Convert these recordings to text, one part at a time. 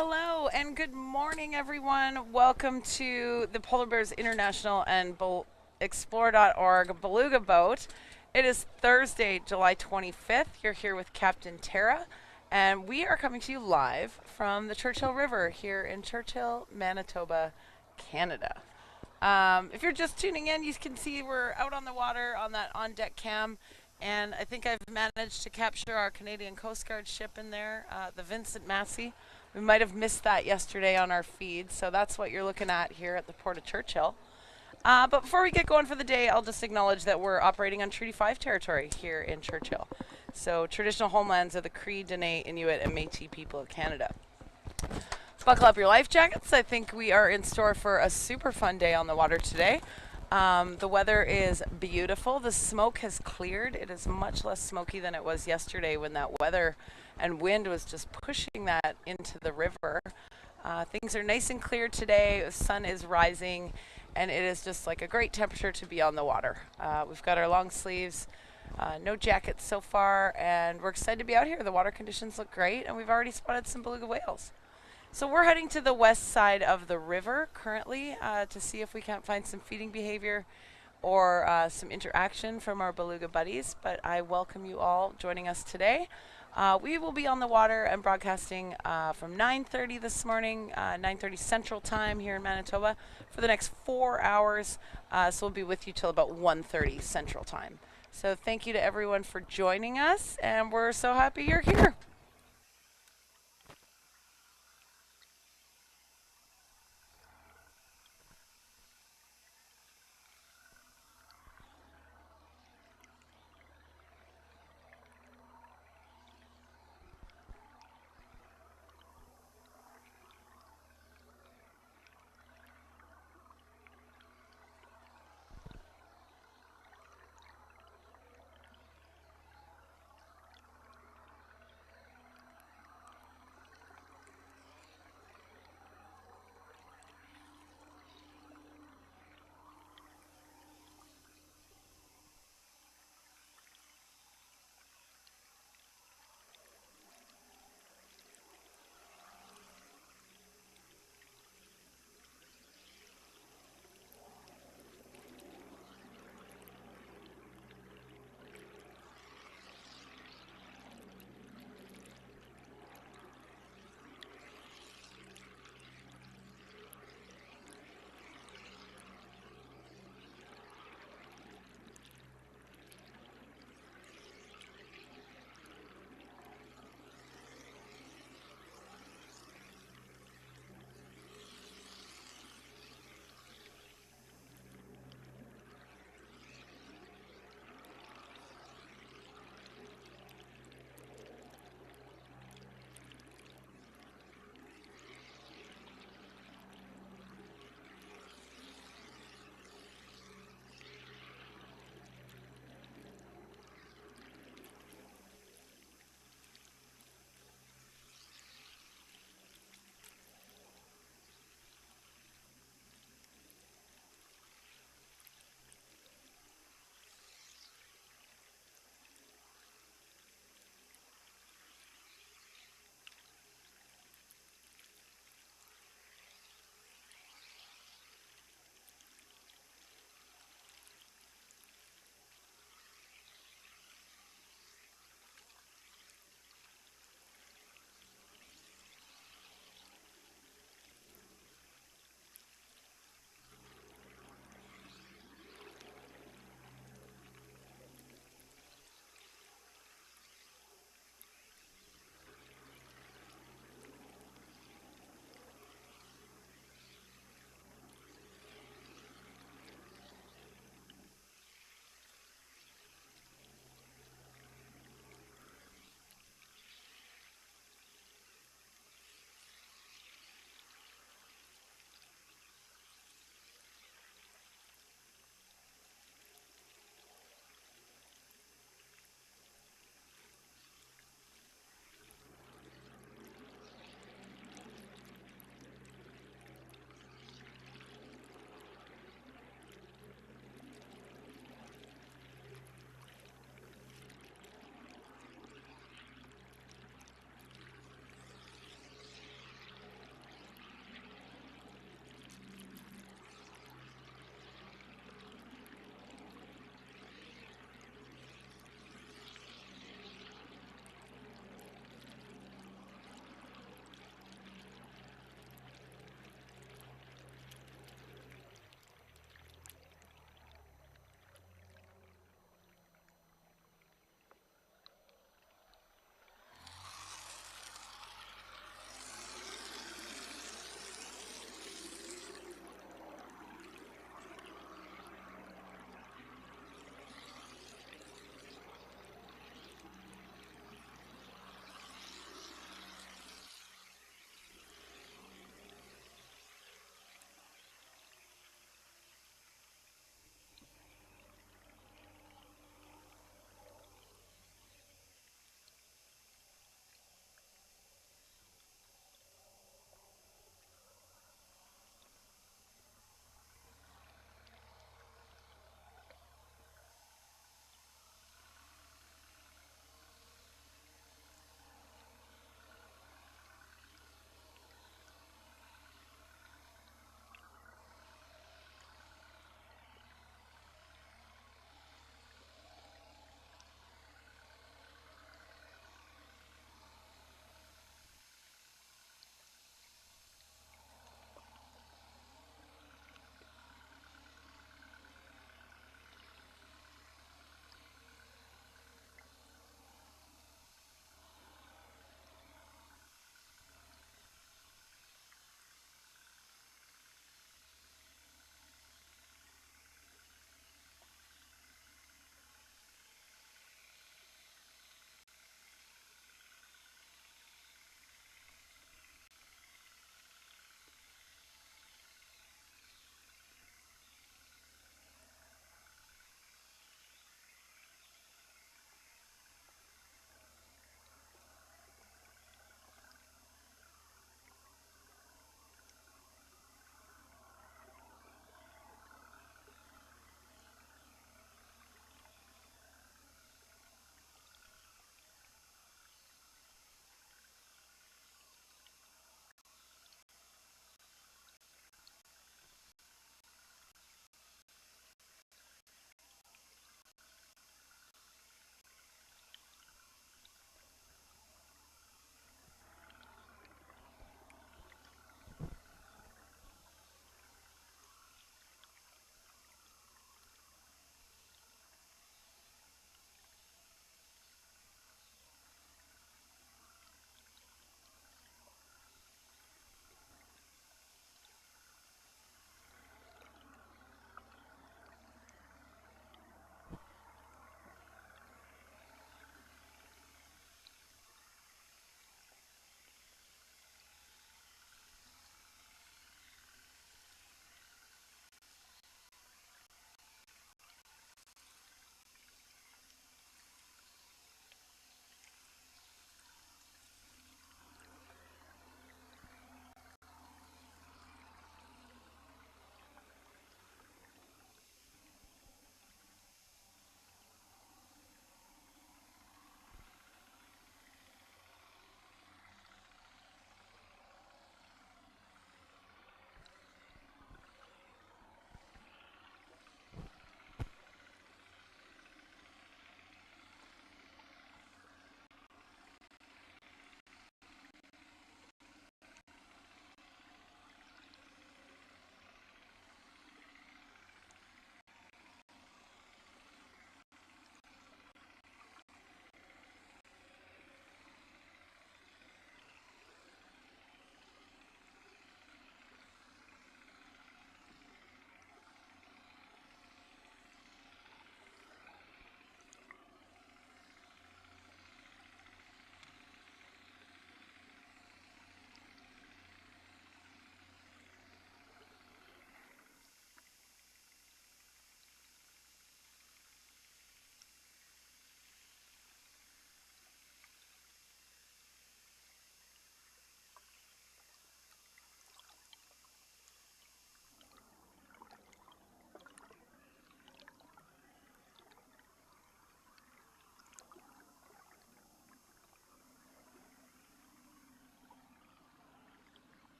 Hello and good morning, everyone. Welcome to the Polar Bears International and Explore.org Beluga boat. It is Thursday, July 25th. You're here with Captain Tara, and we are coming to you live from the Churchill River here in Churchill, Manitoba, Canada. If you're just tuning in, you can see we're out on the water on that on-deck cam, and I think I've managed to capture our Canadian Coast Guard ship in there, the Vincent Massey. We might have missed that yesterday on our feed, so that's what you're looking at here at the Port of Churchill. But before we get going for the day, I'll just acknowledge that we're operating on Treaty 5 territory here in Churchill. So traditional homelands of the Cree, Dene, Inuit, and Métis people of Canada. Buckle up your life jackets. I think we are in store for a super fun day on the water today. The weather is beautiful. The smoke has cleared. It is much less smoky than it was yesterday when that weather and wind was just pushing that into the river. Things are nice and clear today. The sun is rising, and it is just like a great temperature to be on the water. We've got our long sleeves, no jackets so far, and we're excited to be out here. The water conditions look great, and we've already spotted some beluga whales. So we're heading to the west side of the river currently to see if we can't find some feeding behavior or some interaction from our beluga buddies, but I welcome you all joining us today. We will be on the water and broadcasting from 9:30 this morning, 9:30 Central Time here in Manitoba for the next 4 hours. So we'll be with you till about 1:30 Central Time. So thank you to everyone for joining us, and we're so happy you're here.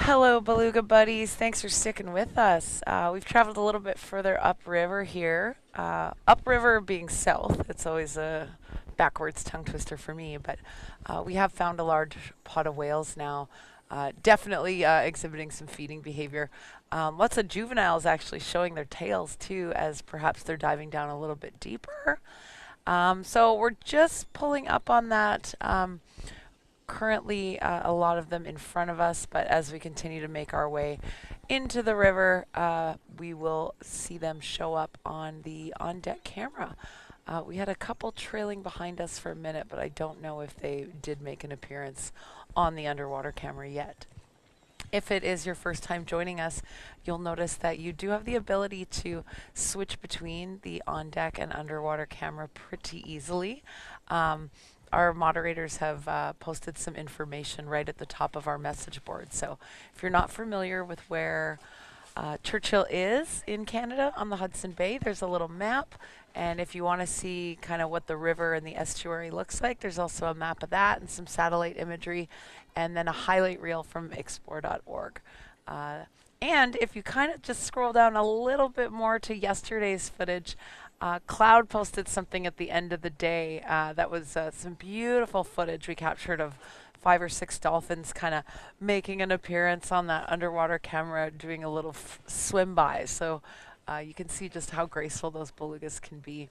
Hello, Beluga buddies. Thanks for sticking with us. We've traveled a little bit further upriver here. Upriver being south, it's always a backwards tongue twister for me, but we have found a large pod of whales now. Definitely exhibiting some feeding behavior. Lots of juveniles actually showing their tails too, as perhaps they're diving down a little bit deeper. So we're just pulling up on that. Currently a lot of them in front of us, but as we continue to make our way into the river, we will see them show up on the on-deck camera. We had a couple trailing behind us for a minute, but I don't know if they did make an appearance on the underwater camera yet. If it is your first time joining us, you'll notice that you do have the ability to switch between the on-deck and underwater camera pretty easily. Our moderators have posted some information right at the top of our message board. So if you're not familiar with where Churchill is in Canada on the Hudson Bay, there's a little map. And if you want to see kind of what the river and the estuary looks like, there's also a map of that and some satellite imagery, and then a highlight reel from explore.org. And if you kind of just scroll down a little bit more to yesterday's footage, Cloud posted something at the end of the day that was some beautiful footage we captured of 5 or 6 dolphins kind of making an appearance on that underwater camera, doing a little swim by. So you can see just how graceful those belugas can be.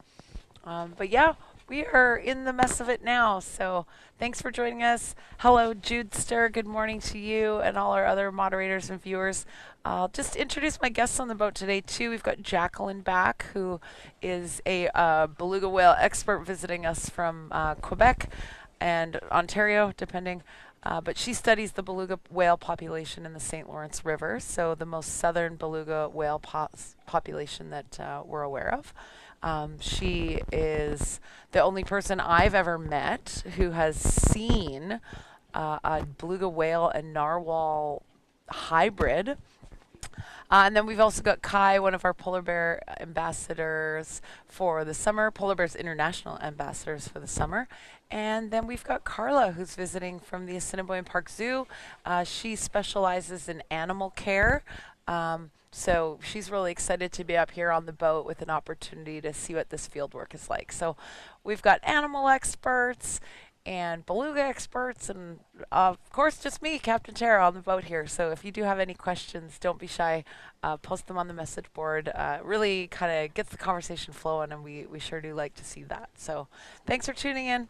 But yeah, we are in the mess of it now. So thanks for joining us. Hello, Judester. Good morning to you and all our other moderators and viewers. I'll just introduce my guests on the boat today, too. We've got Jacqueline back, who is a beluga whale expert visiting us from Quebec and Ontario, depending. But she studies the beluga whale population in the St. Lawrence River, so the most southern beluga whale population that we're aware of. She is the only person I've ever met who has seen a beluga whale and narwhal hybrid. And then we've also got Kai, one of our polar bear ambassadors for the summer, polar bears international ambassadors for the summer. And then we've got Carla, who's visiting from the Assiniboine Park Zoo. She specializes in animal care. So she's really excited to be up here on the boat with an opportunity to see what this field work is like. So we've got animal experts and beluga experts, and of course just me, Captain Tara, on the boat here. So if you do have any questions, don't be shy. Post them on the message board. Really kind of gets the conversation flowing, and we sure do like to see that. So thanks for tuning in.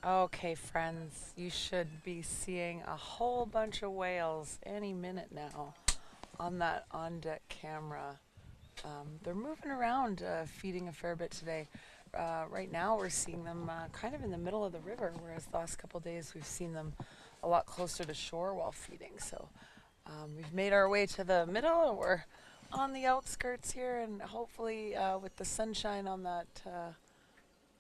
Okay, friends, you should be seeing a whole bunch of whales any minute now on that on deck camera. They're moving around, feeding a fair bit today. Right now, we're seeing them kind of in the middle of the river, whereas the last couple days we've seen them a lot closer to shore while feeding. So we've made our way to the middle, and we're on the outskirts here, and hopefully, with the sunshine on that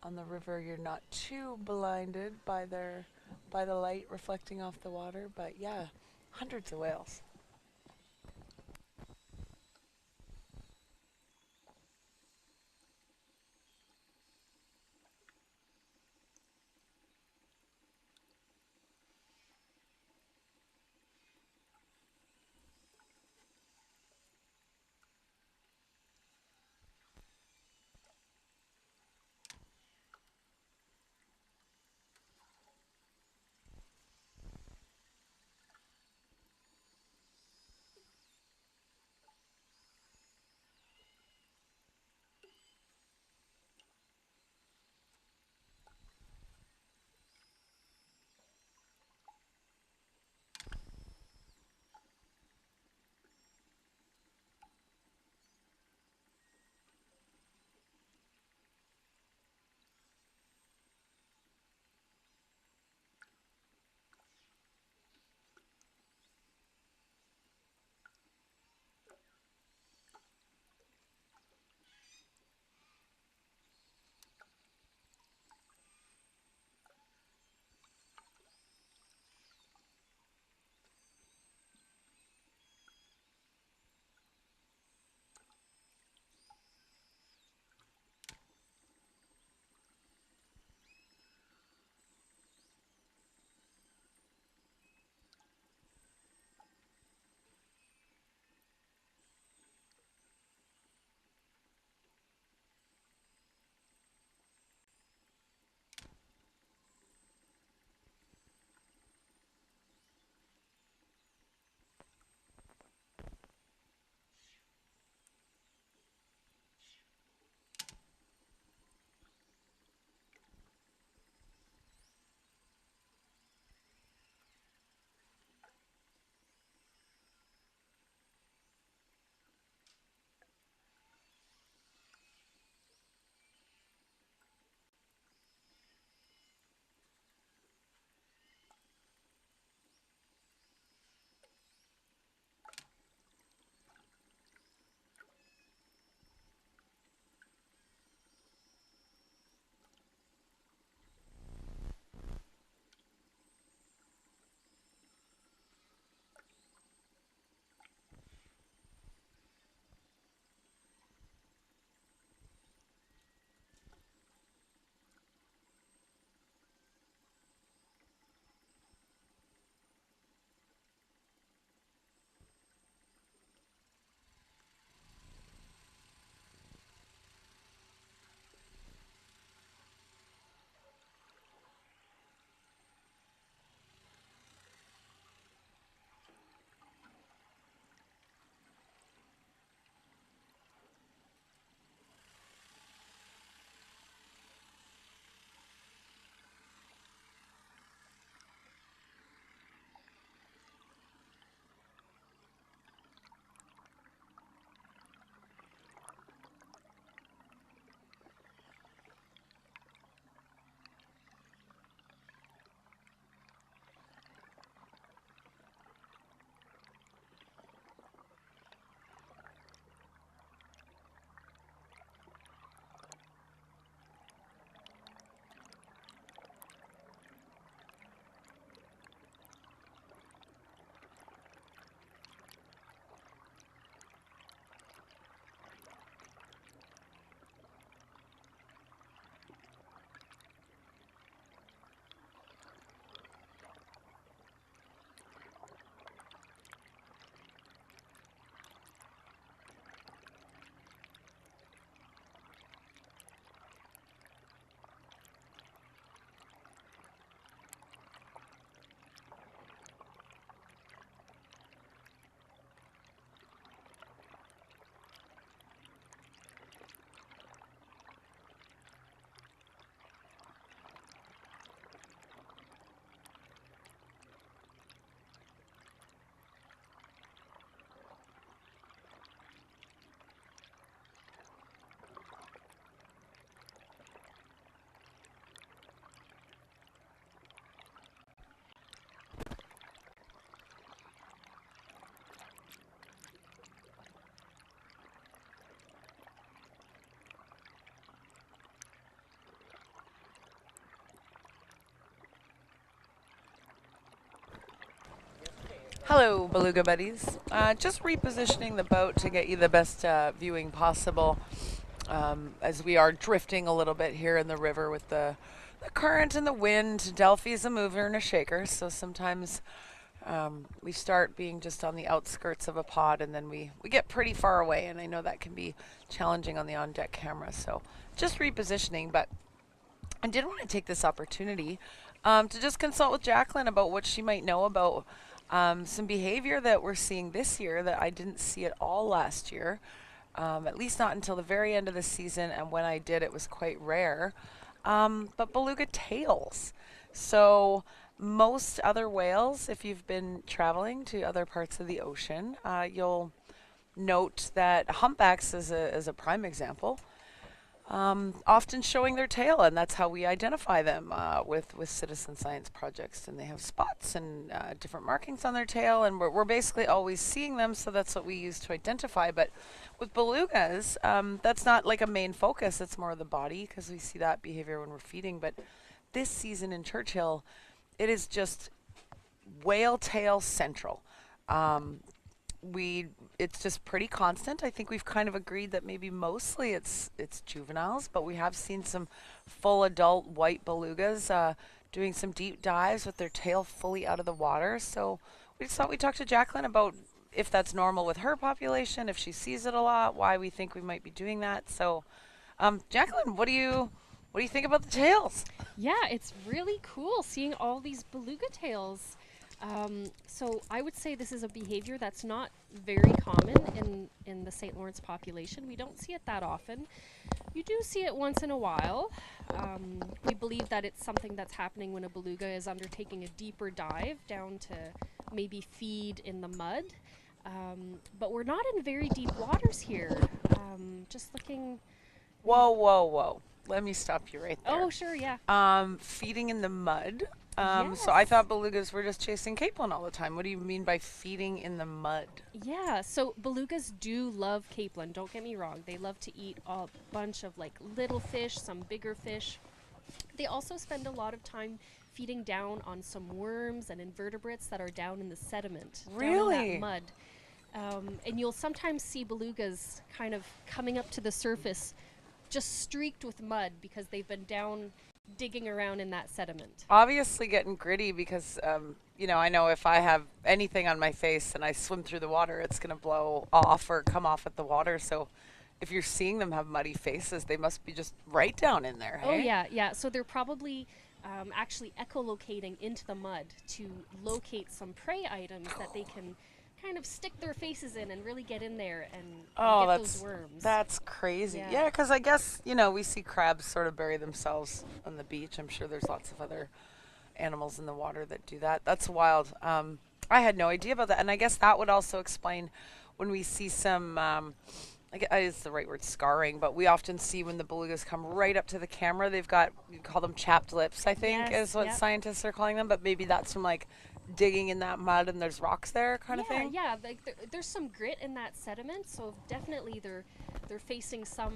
on the river, you're not too blinded by the light reflecting off the water. But yeah, hundreds of whales. Hello, Beluga buddies. Just repositioning the boat to get you the best viewing possible as we are drifting a little bit here in the river with the current and the wind. Delphi's a mover and a shaker, so sometimes we start being just on the outskirts of a pod and then we get pretty far away, and I know that can be challenging on the on-deck camera, so just repositioning. But I did want to take this opportunity to just consult with Jacqueline about what she might know about some behavior that we're seeing this year that I didn't see at all last year, at least not until the very end of the season, and when I did, it was quite rare. But beluga tails. So most other whales, if you've been traveling to other parts of the ocean, you'll note that humpbacks is a prime example, often showing their tail, and that's how we identify them with citizen science projects. And they have spots and different markings on their tail, and we're basically always seeing them, so that's what we use to identify. But with belugas, that's not like a main focus. It's more of the body, because we see that behavior when we're feeding. But this season in Churchill, it is just whale tail central. Um, it's just pretty constant. I think we've kind of agreed that maybe mostly it's juveniles, but we have seen some full adult white belugas doing some deep dives with their tail fully out of the water. So we just thought we'd talk to Jacqueline about if that's normal with her population, if she sees it a lot, why we think we might be doing that. So, Jacqueline, what do you think about the tails? Yeah, it's really cool seeing all these beluga tails. So I would say this is a behavior that's not very common in the St. Lawrence population. We don't see it that often. You do see it once in a while. We believe that it's something that's happening when a beluga is undertaking a deeper dive down to maybe feed in the mud. But we're not in very deep waters here. Just looking. Whoa, whoa, whoa. Let me stop you right there. Oh, sure, yeah. Feeding in the mud. So I Yes. thought belugas were just chasing capelin all the time. What do you mean by feeding in the mud? Yeah, so belugas do love capelin, don't get me wrong. They love to eat a bunch of like little fish, some bigger fish. They also spend a lot of time feeding down on some worms and invertebrates that are down in the sediment, down in that Really? mud. And you'll sometimes see belugas kind of coming up to the surface just streaked with mud because they've been down digging around in that sediment. Obviously getting gritty because, I know if I have anything on my face and I swim through the water, it's going to blow off or come off at the water. So if you're seeing them have muddy faces, they must be just right down in there, Oh, hey? yeah, yeah. So they're probably actually echolocating into the mud to locate some prey items that they can kind of stick their faces in and really get in there and Oh, get those that's worms. that's crazy. Yeah. Yeah, because I guess we see crabs sort of bury themselves on the beach. I'm sure there's lots of other animals in the water that do that. That's wild. I had no idea about that, and I guess that would also explain when we see some. Is the right word scarring, but we often see when the belugas come right up to the camera, they've got, you call them chapped lips, I think, Yes, is what yep. scientists are calling them. But maybe that's from like digging in that mud and there's rocks there, kind of Yeah, thing. yeah. Like there's some grit in that sediment, so definitely they're facing some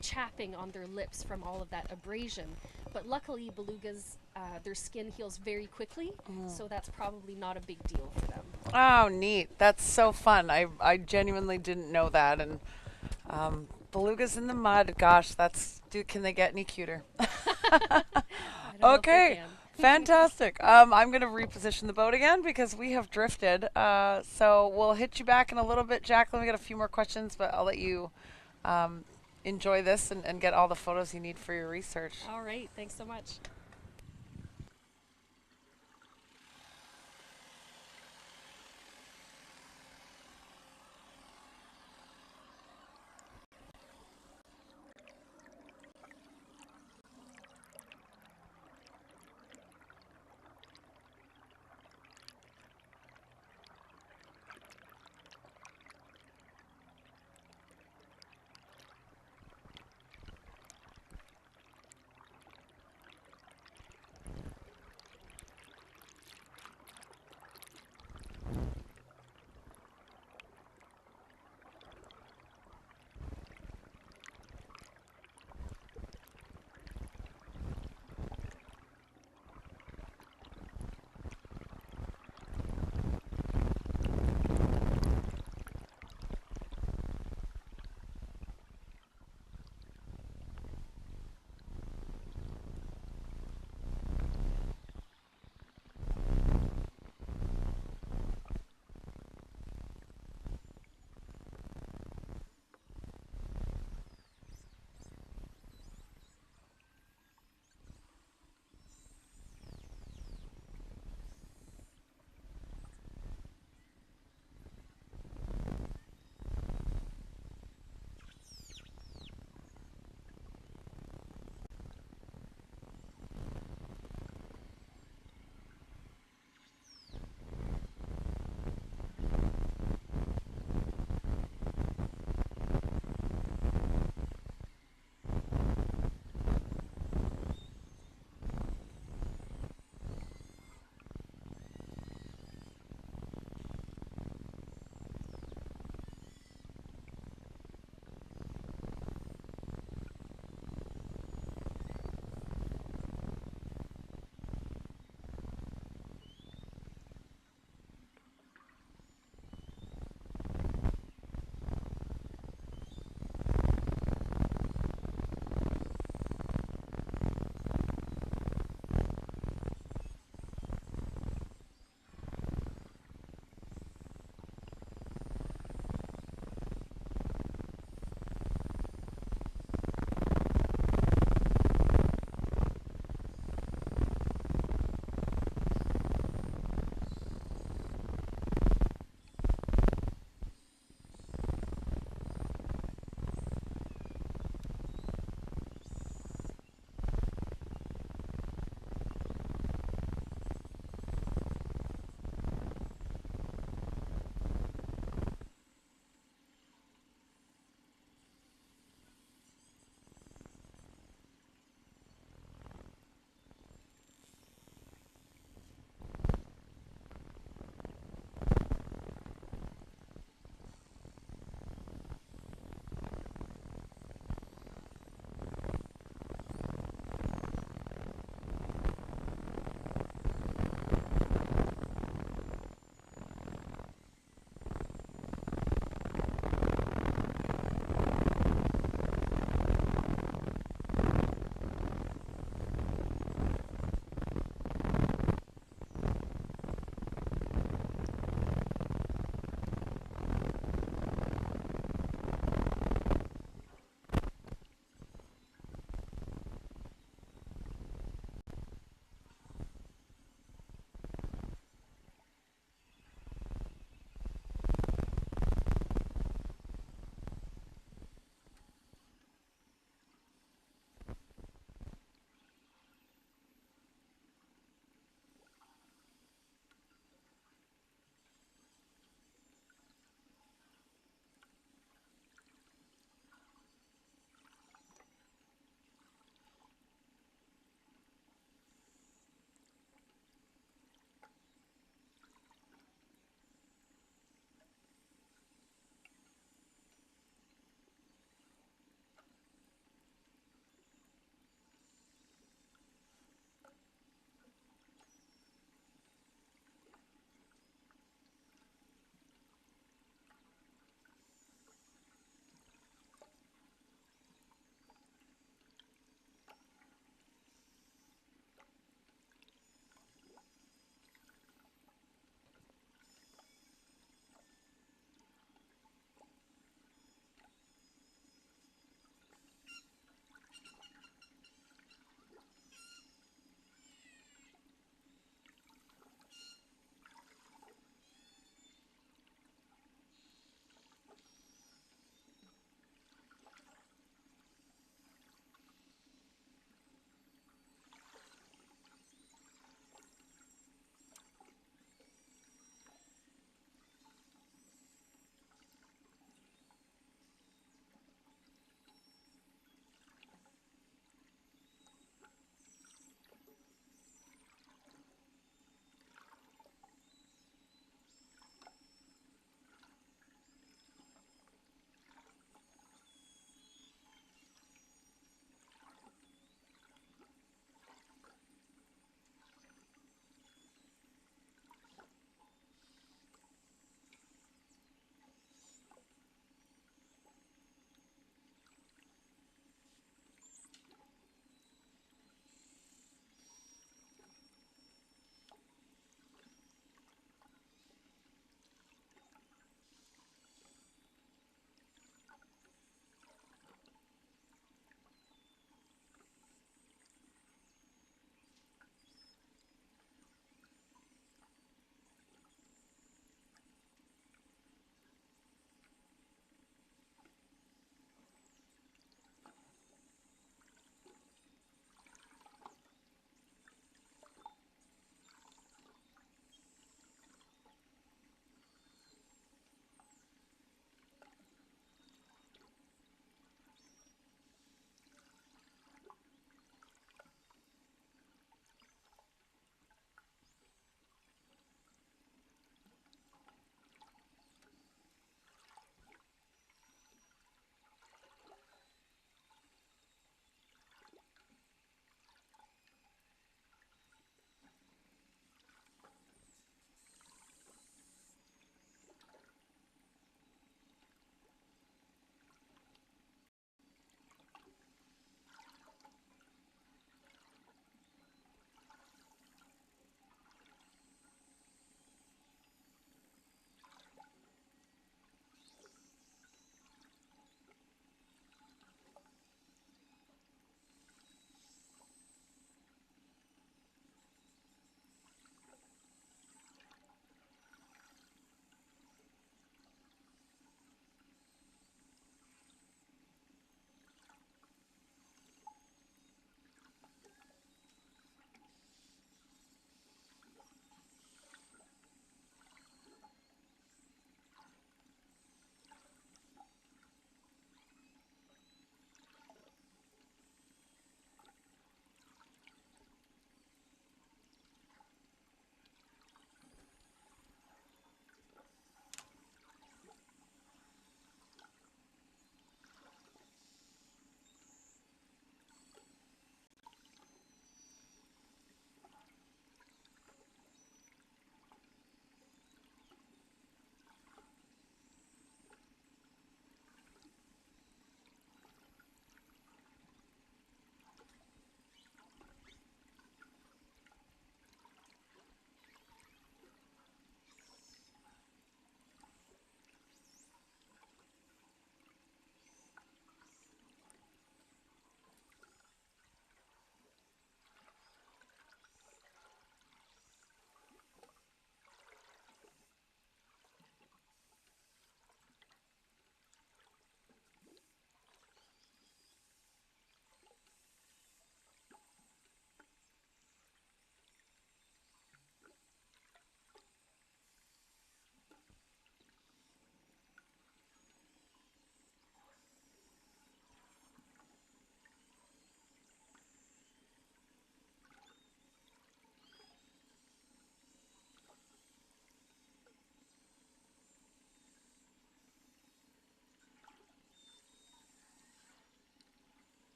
chapping on their lips from all of that abrasion. But luckily, belugas their skin heals very quickly, so that's probably not a big deal for them. Oh, neat. That's so fun. I genuinely didn't know that. And belugas in the mud, gosh, can they get any cuter? I don't know if they Okay, can. fantastic. I'm going to reposition the boat again because we have drifted. So we'll hit you back in a little bit, Jacqueline. We got a few more questions, but I'll let you um, enjoy this and get all the photos you need for your research. All right, thanks so much.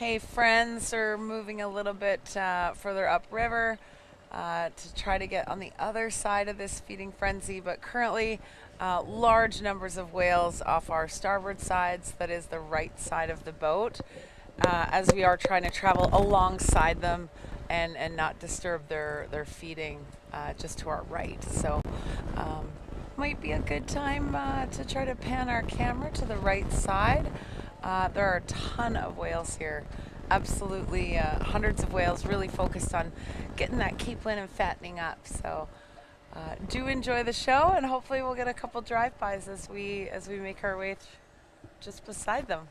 Hey, friends are moving a little bit further upriver to try to get on the other side of this feeding frenzy, but currently large numbers of whales off our starboard sides, that is the right side of the boat, as we are trying to travel alongside them and not disturb their feeding just to our right. So might be a good time to try to pan our camera to the right side. There are a ton of whales here. Absolutely, hundreds of whales, really focused on getting that Cape Lynn and fattening up. So do enjoy the show, and hopefully we'll get a couple drive-bys as we make our way just beside them.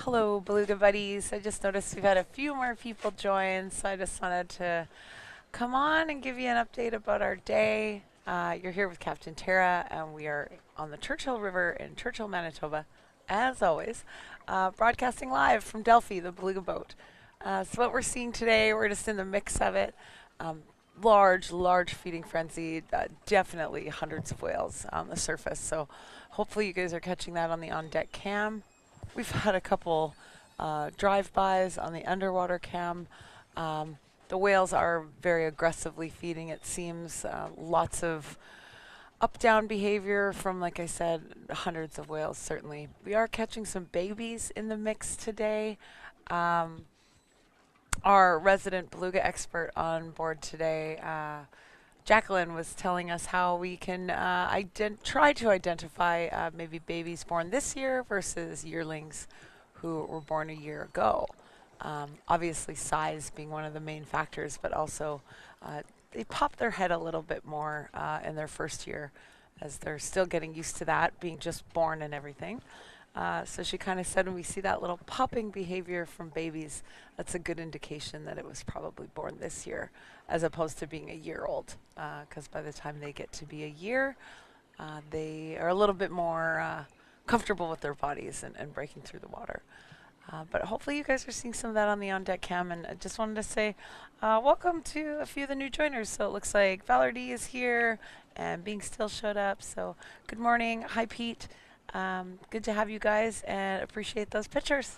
Hello, Beluga buddies. I just noticed we've had a few more people join, so I just wanted to come on and give you an update about our day. You're here with Captain Tara, and we are on the Churchill River in Churchill, Manitoba, as always, broadcasting live from Delphi, the Beluga boat. So what we're seeing today, we're just in the mix of it. Um, large feeding frenzy, definitely hundreds of whales on the surface. So hopefully you guys are catching that on the on-deck cam. We've had a couple drive-bys on the underwater cam. The whales are very aggressively feeding, it seems. Lots of up-down behavior from, like I said, hundreds of whales, certainly. We are catching some babies in the mix today. Um, our resident beluga expert on board today, Jacqueline, was telling us how we can try to identify maybe babies born this year versus yearlings who were born a year ago. Obviously, size being one of the main factors, but also they pop their head a little bit more in their first year as they're still getting used to that, being just born and everything. So she kind of said when we see that little popping behavior from babies, that's a good indication that it was probably born this year as opposed to being a year old. Because by the time they get to be a year, they are a little bit more comfortable with their bodies and breaking through the water. But hopefully you guys are seeing some of that on the on-deck cam. And I just wanted to say welcome to a few of the new joiners. So it looks like Valerie D is here and Being Still showed up. So good morning. Hi, Pete. Good to have you guys and appreciate those pictures.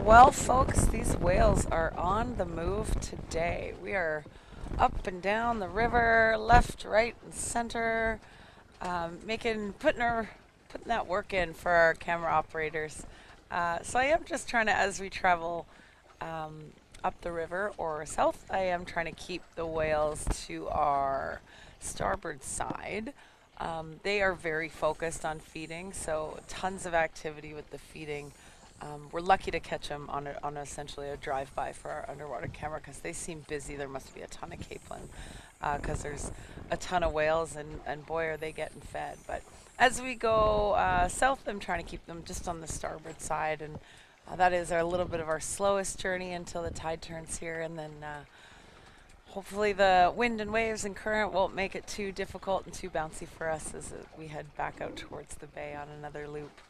Well, folks, these whales are on the move today. We are up and down the river, left, right, and center, putting that work in for our camera operators. So I am just trying to, as we travel up the river or south, I am trying to keep the whales to our starboard side. They are very focused on feeding, so tons of activity with the feeding. We're lucky to catch them on essentially a drive-by for our underwater camera because they seem busy. There must be a ton of capelin because there's a ton of whales, and boy, are they getting fed. But as we go south, I'm trying to keep them just on the starboard side, and that is a little bit of our slowest journey until the tide turns here, and then hopefully the wind and waves and current won't make it too difficult and too bouncy for us as we head back out towards the bay on another loop.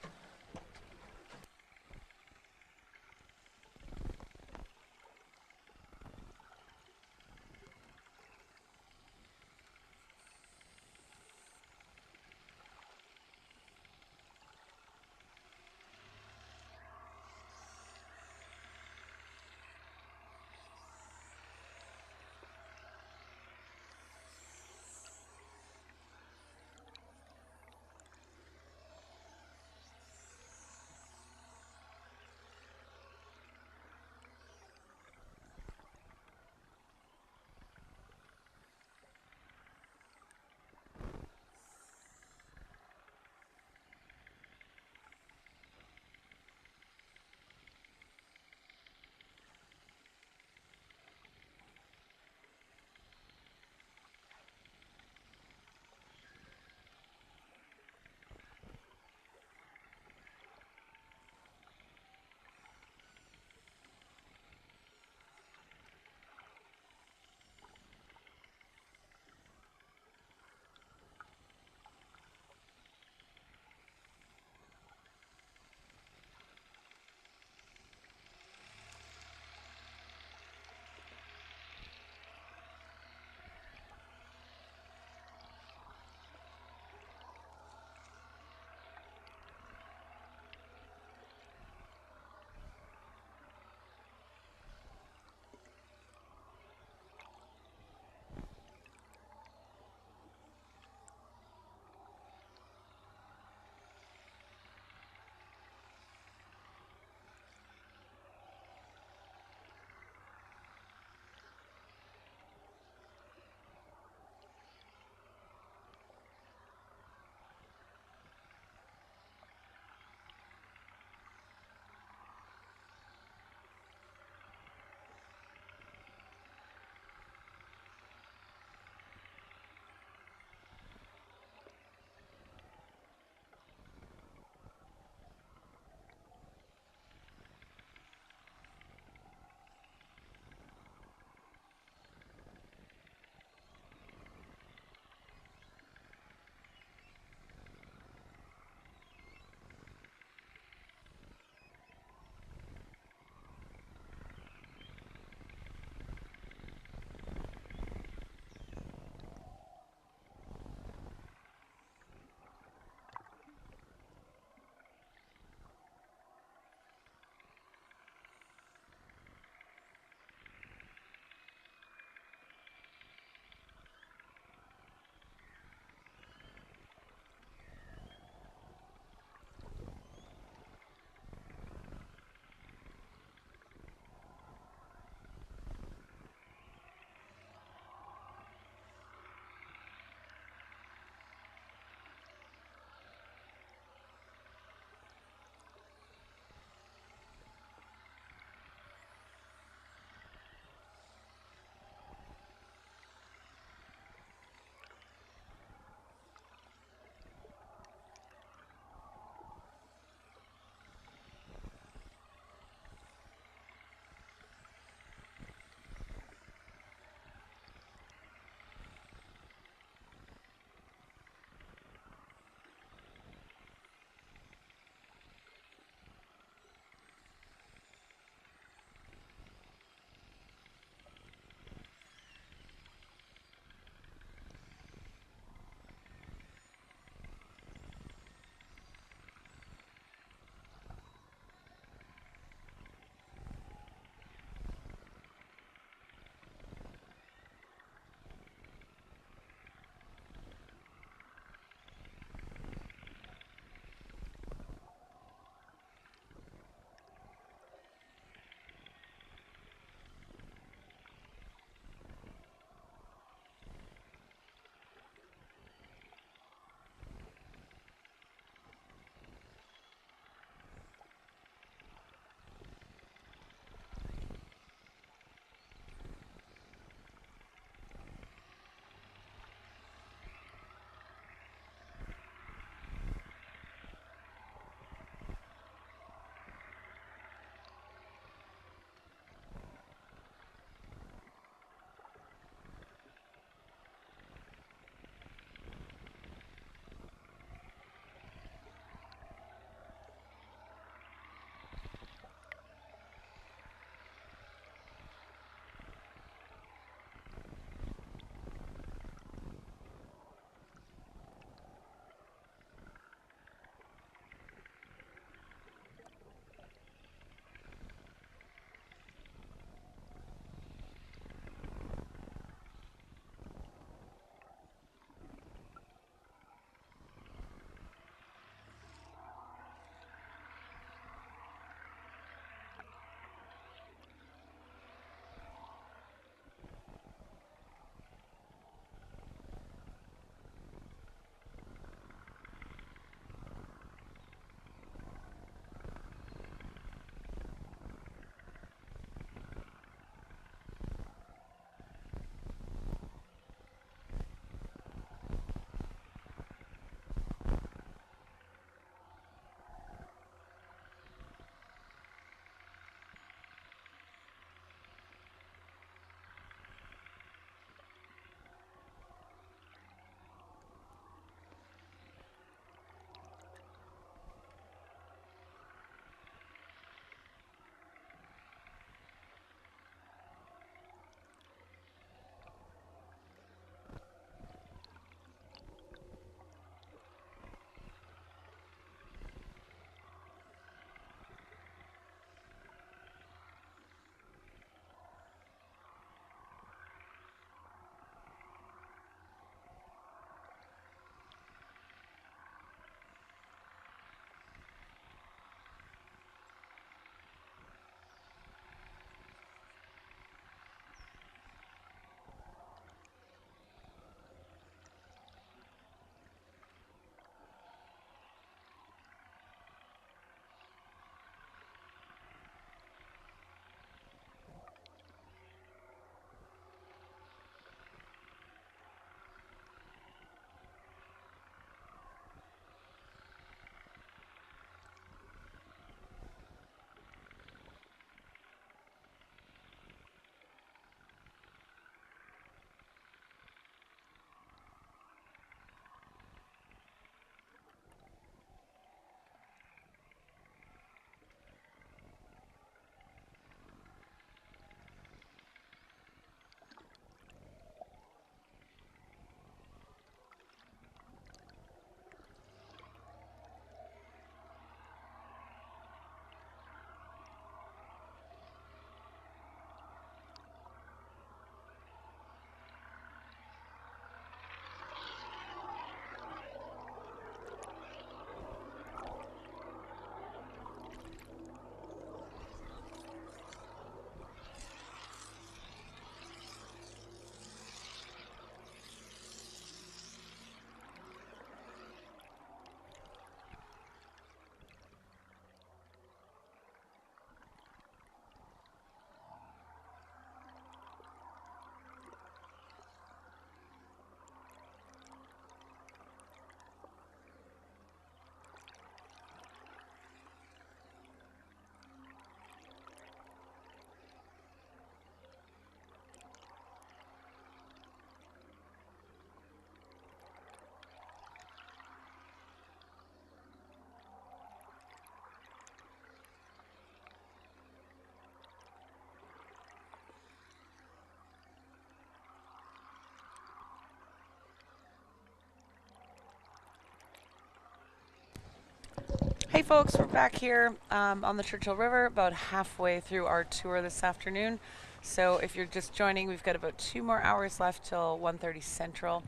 Hey folks, we're back here on the Churchill River, about halfway through our tour this afternoon. So if you're just joining, we've got about 2 more hours left till 1:30 Central.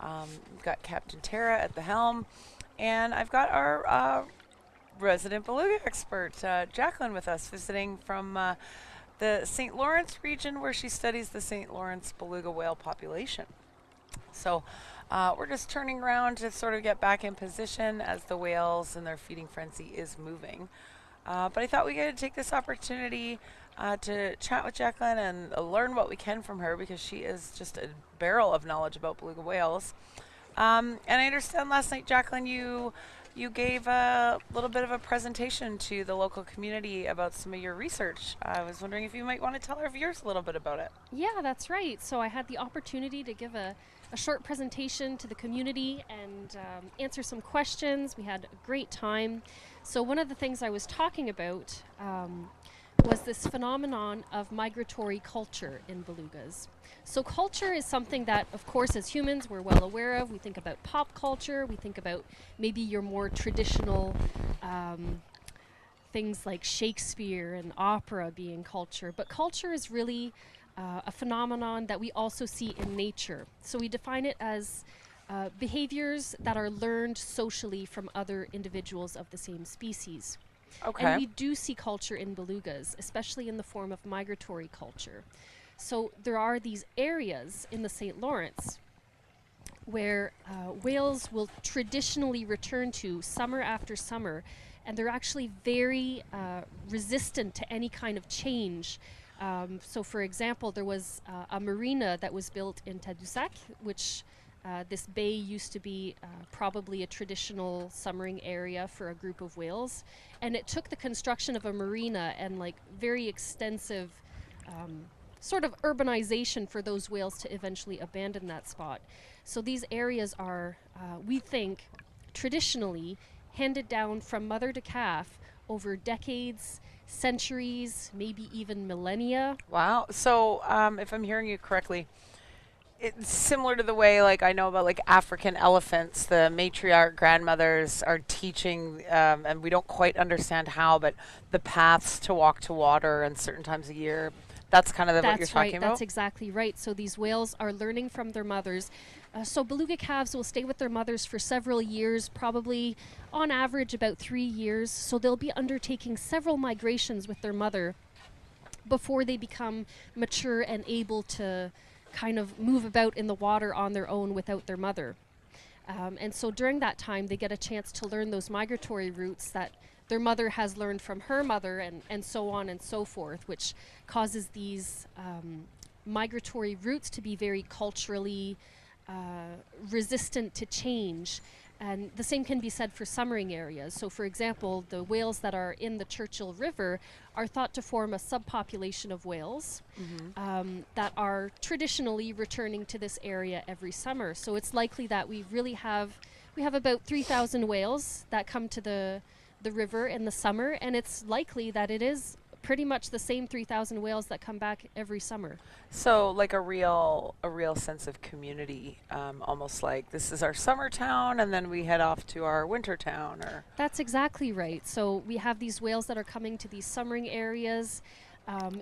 We've got Captain Tara at the helm, and I've got our resident beluga expert, Jacqueline, with us, visiting from the St. Lawrence region where she studies the St. Lawrence beluga whale population. So we're just turning around to sort of get back in position as the whales and their feeding frenzy is moving. But I thought we could take this opportunity to chat with Jacqueline and learn what we can from her, because she is just a barrel of knowledge about beluga whales. And I understand last night, Jacqueline, you gave a little bit of a presentation to the local community about some of your research. I was wondering if you might want to tell our viewers a little bit about it. Yeah, that's right. So I had the opportunity to give a short presentation to the community and answer some questions. We had a great time. So one of the things I was talking about was this phenomenon of migratory culture in belugas. So culture is something that, of course, as humans, we're well aware of. We think about pop culture. We think about maybe your more traditional things like Shakespeare and opera being culture. But culture is really a phenomenon that we also see in nature. So we define it as behaviors that are learned socially from other individuals of the same species. Okay. And we do see culture in belugas, especially in the form of migratory culture. So there are these areas in the St. Lawrence where whales will traditionally return to summer after summer, and they're actually very resistant to any kind of change. So for example, there was a marina that was built in Tadoussac, which this bay used to be probably a traditional summering area for a group of whales. And it took the construction of a marina and like very extensive sort of urbanization for those whales to eventually abandon that spot. So these areas are, we think, traditionally handed down from mother to calf over decades, centuries, maybe even millennia. Wow. So, if I'm hearing you correctly, it's similar to the way, like, I know about like African elephants. The matriarch grandmothers are teaching, and we don't quite understand how, but the paths to walk to water and certain times a year. That's kind of what you're talking about. That's exactly right. So these whales are learning from their mothers. So beluga calves will stay with their mothers for several years, probably on average about 3 years. So they'll be undertaking several migrations with their mother before they become mature and able to kind of move about in the water on their own without their mother. And so during that time, they get a chance to learn those migratory routes that their mother has learned from her mother, and so on and so forth, which causes these migratory routes to be very culturally resistant to change. And the same can be said for summering areas. So for example, the whales that are in the Churchill River are thought to form a subpopulation of whales that are traditionally returning to this area every summer. So it's likely that we have about 3,000 whales that come to the river in the summer, and it's likely that it is pretty much the same 3,000 whales that come back every summer. So, like a real sense of community, almost like this is our summer town, and then we head off to our winter town. Or That's exactly right. So we have these whales that are coming to these summering areas,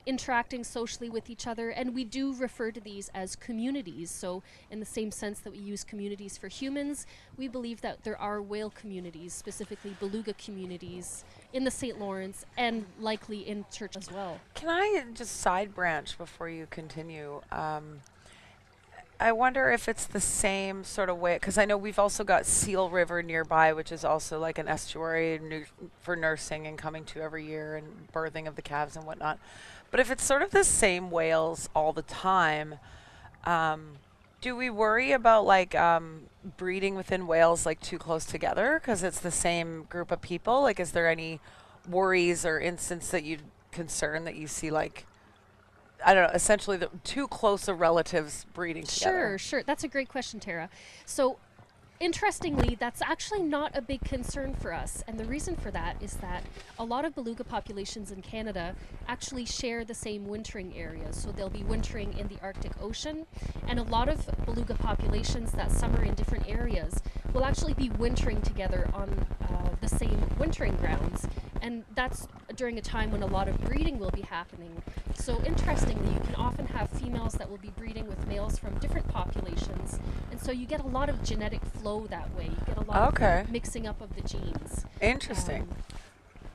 interacting socially with each other, and we do refer to these as communities. So in the same sense that we use communities for humans, we believe that there are whale communities, specifically beluga communities, in the St. Lawrence and likely in Church as well. can I just side branch before you continue? I wonder if it's the same sort of way, because I know we've also got Seal River nearby, which is also like an estuary for nursing and coming to every year and birthing of the calves and whatnot. But if it's sort of the same whales all the time, do we worry about like breeding within whales like too close together because it's the same group of people? Like, is there any worries or instance that you'd concern that you see, like, I don't know, essentially the too close of relatives breeding together? Sure. That's a great question, Tara. So interestingly, that's actually not a big concern for us. And the reason for that is that a lot of beluga populations in Canada actually share the same wintering areas. So they'll be wintering in the Arctic Ocean. And a lot of beluga populations that summer in different areas will actually be wintering together on the same wintering grounds. And that's during a time when a lot of breeding will be happening. So interestingly, you can often have females that will be breeding with males from different populations. And so you get a lot of genetic flow that way. You get a lot Okay. of mixing up of the genes. Interesting. Um,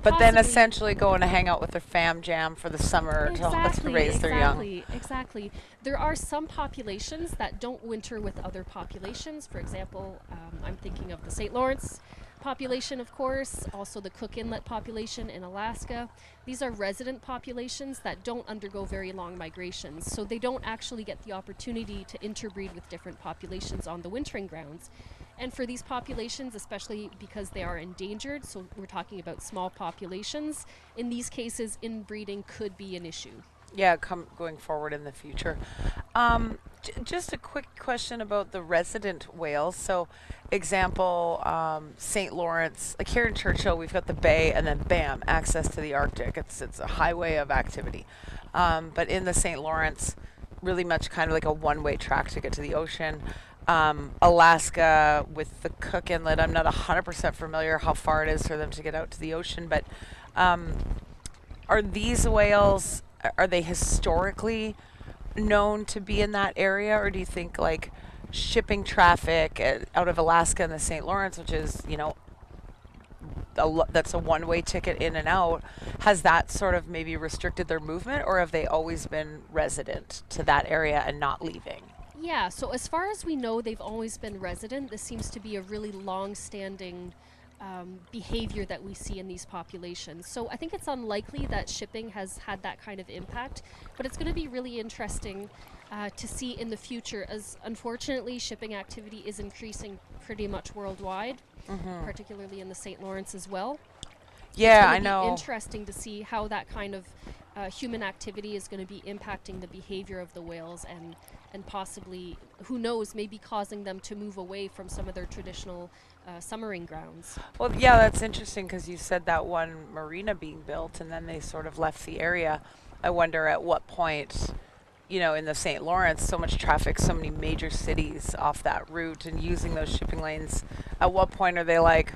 But then Possibly. essentially going to hang out with their fam jam for the summer to Exactly, raise their young. exactly, exactly. There are some populations that don't winter with other populations. For example, I'm thinking of the St. Lawrence population, of course, also the Cook Inlet population in Alaska. These are resident populations that don't undergo very long migrations, so they don't actually get the opportunity to interbreed with different populations on the wintering grounds. And for these populations, especially because they are endangered, so we're talking about small populations, in these cases, inbreeding could be an issue. Yeah, going forward in the future. Just a quick question about the resident whales. So, example, St. Lawrence, like here in Churchill, we've got the bay, and then bam, access to the Arctic. It's a highway of activity. But in the St. Lawrence, really much kind of like a one-way track to get to the ocean. Alaska with the Cook Inlet, I'm not 100% familiar how far it is for them to get out to the ocean, but um, are these whales, are they historically known to be in that area, or do you think like shipping traffic out of Alaska and the St. Lawrence, which is, that's a one-way ticket in and out, has that sort of maybe restricted their movement, or have they always been resident to that area and not leaving? Yeah, so as far as we know, they've always been resident. This seems to be a really long standing behavior that we see in these populations. So I think it's unlikely that shipping has had that kind of impact, but it's going to be really interesting to see in the future, as unfortunately shipping activity is increasing pretty much worldwide, particularly in the St. Lawrence as well. It's Yeah, going I to be know. interesting to see how that kind of human activity is going to be impacting the behavior of the whales, and possibly, who knows, maybe causing them to move away from some of their traditional summering grounds. Well, yeah, that's interesting because you said that one marina being built and then they sort of left the area. I wonder at what point, in the St. Lawrence, so much traffic, so many major cities off that route and using those shipping lanes. At what point are they like,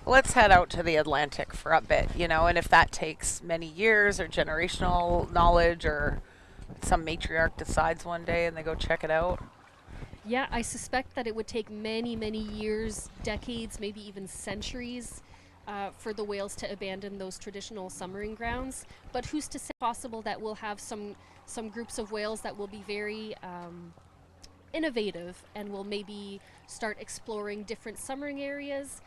let's head out to the Atlantic for a bit, and if that takes many years or generational knowledge, or some matriarch decides one day and they go check it out. Yeah, I suspect that it would take many, many years, decades, maybe even centuries for the whales to abandon those traditional summering grounds. But who's to say possible that we'll have some groups of whales that will be very innovative and will maybe start exploring different summering areas,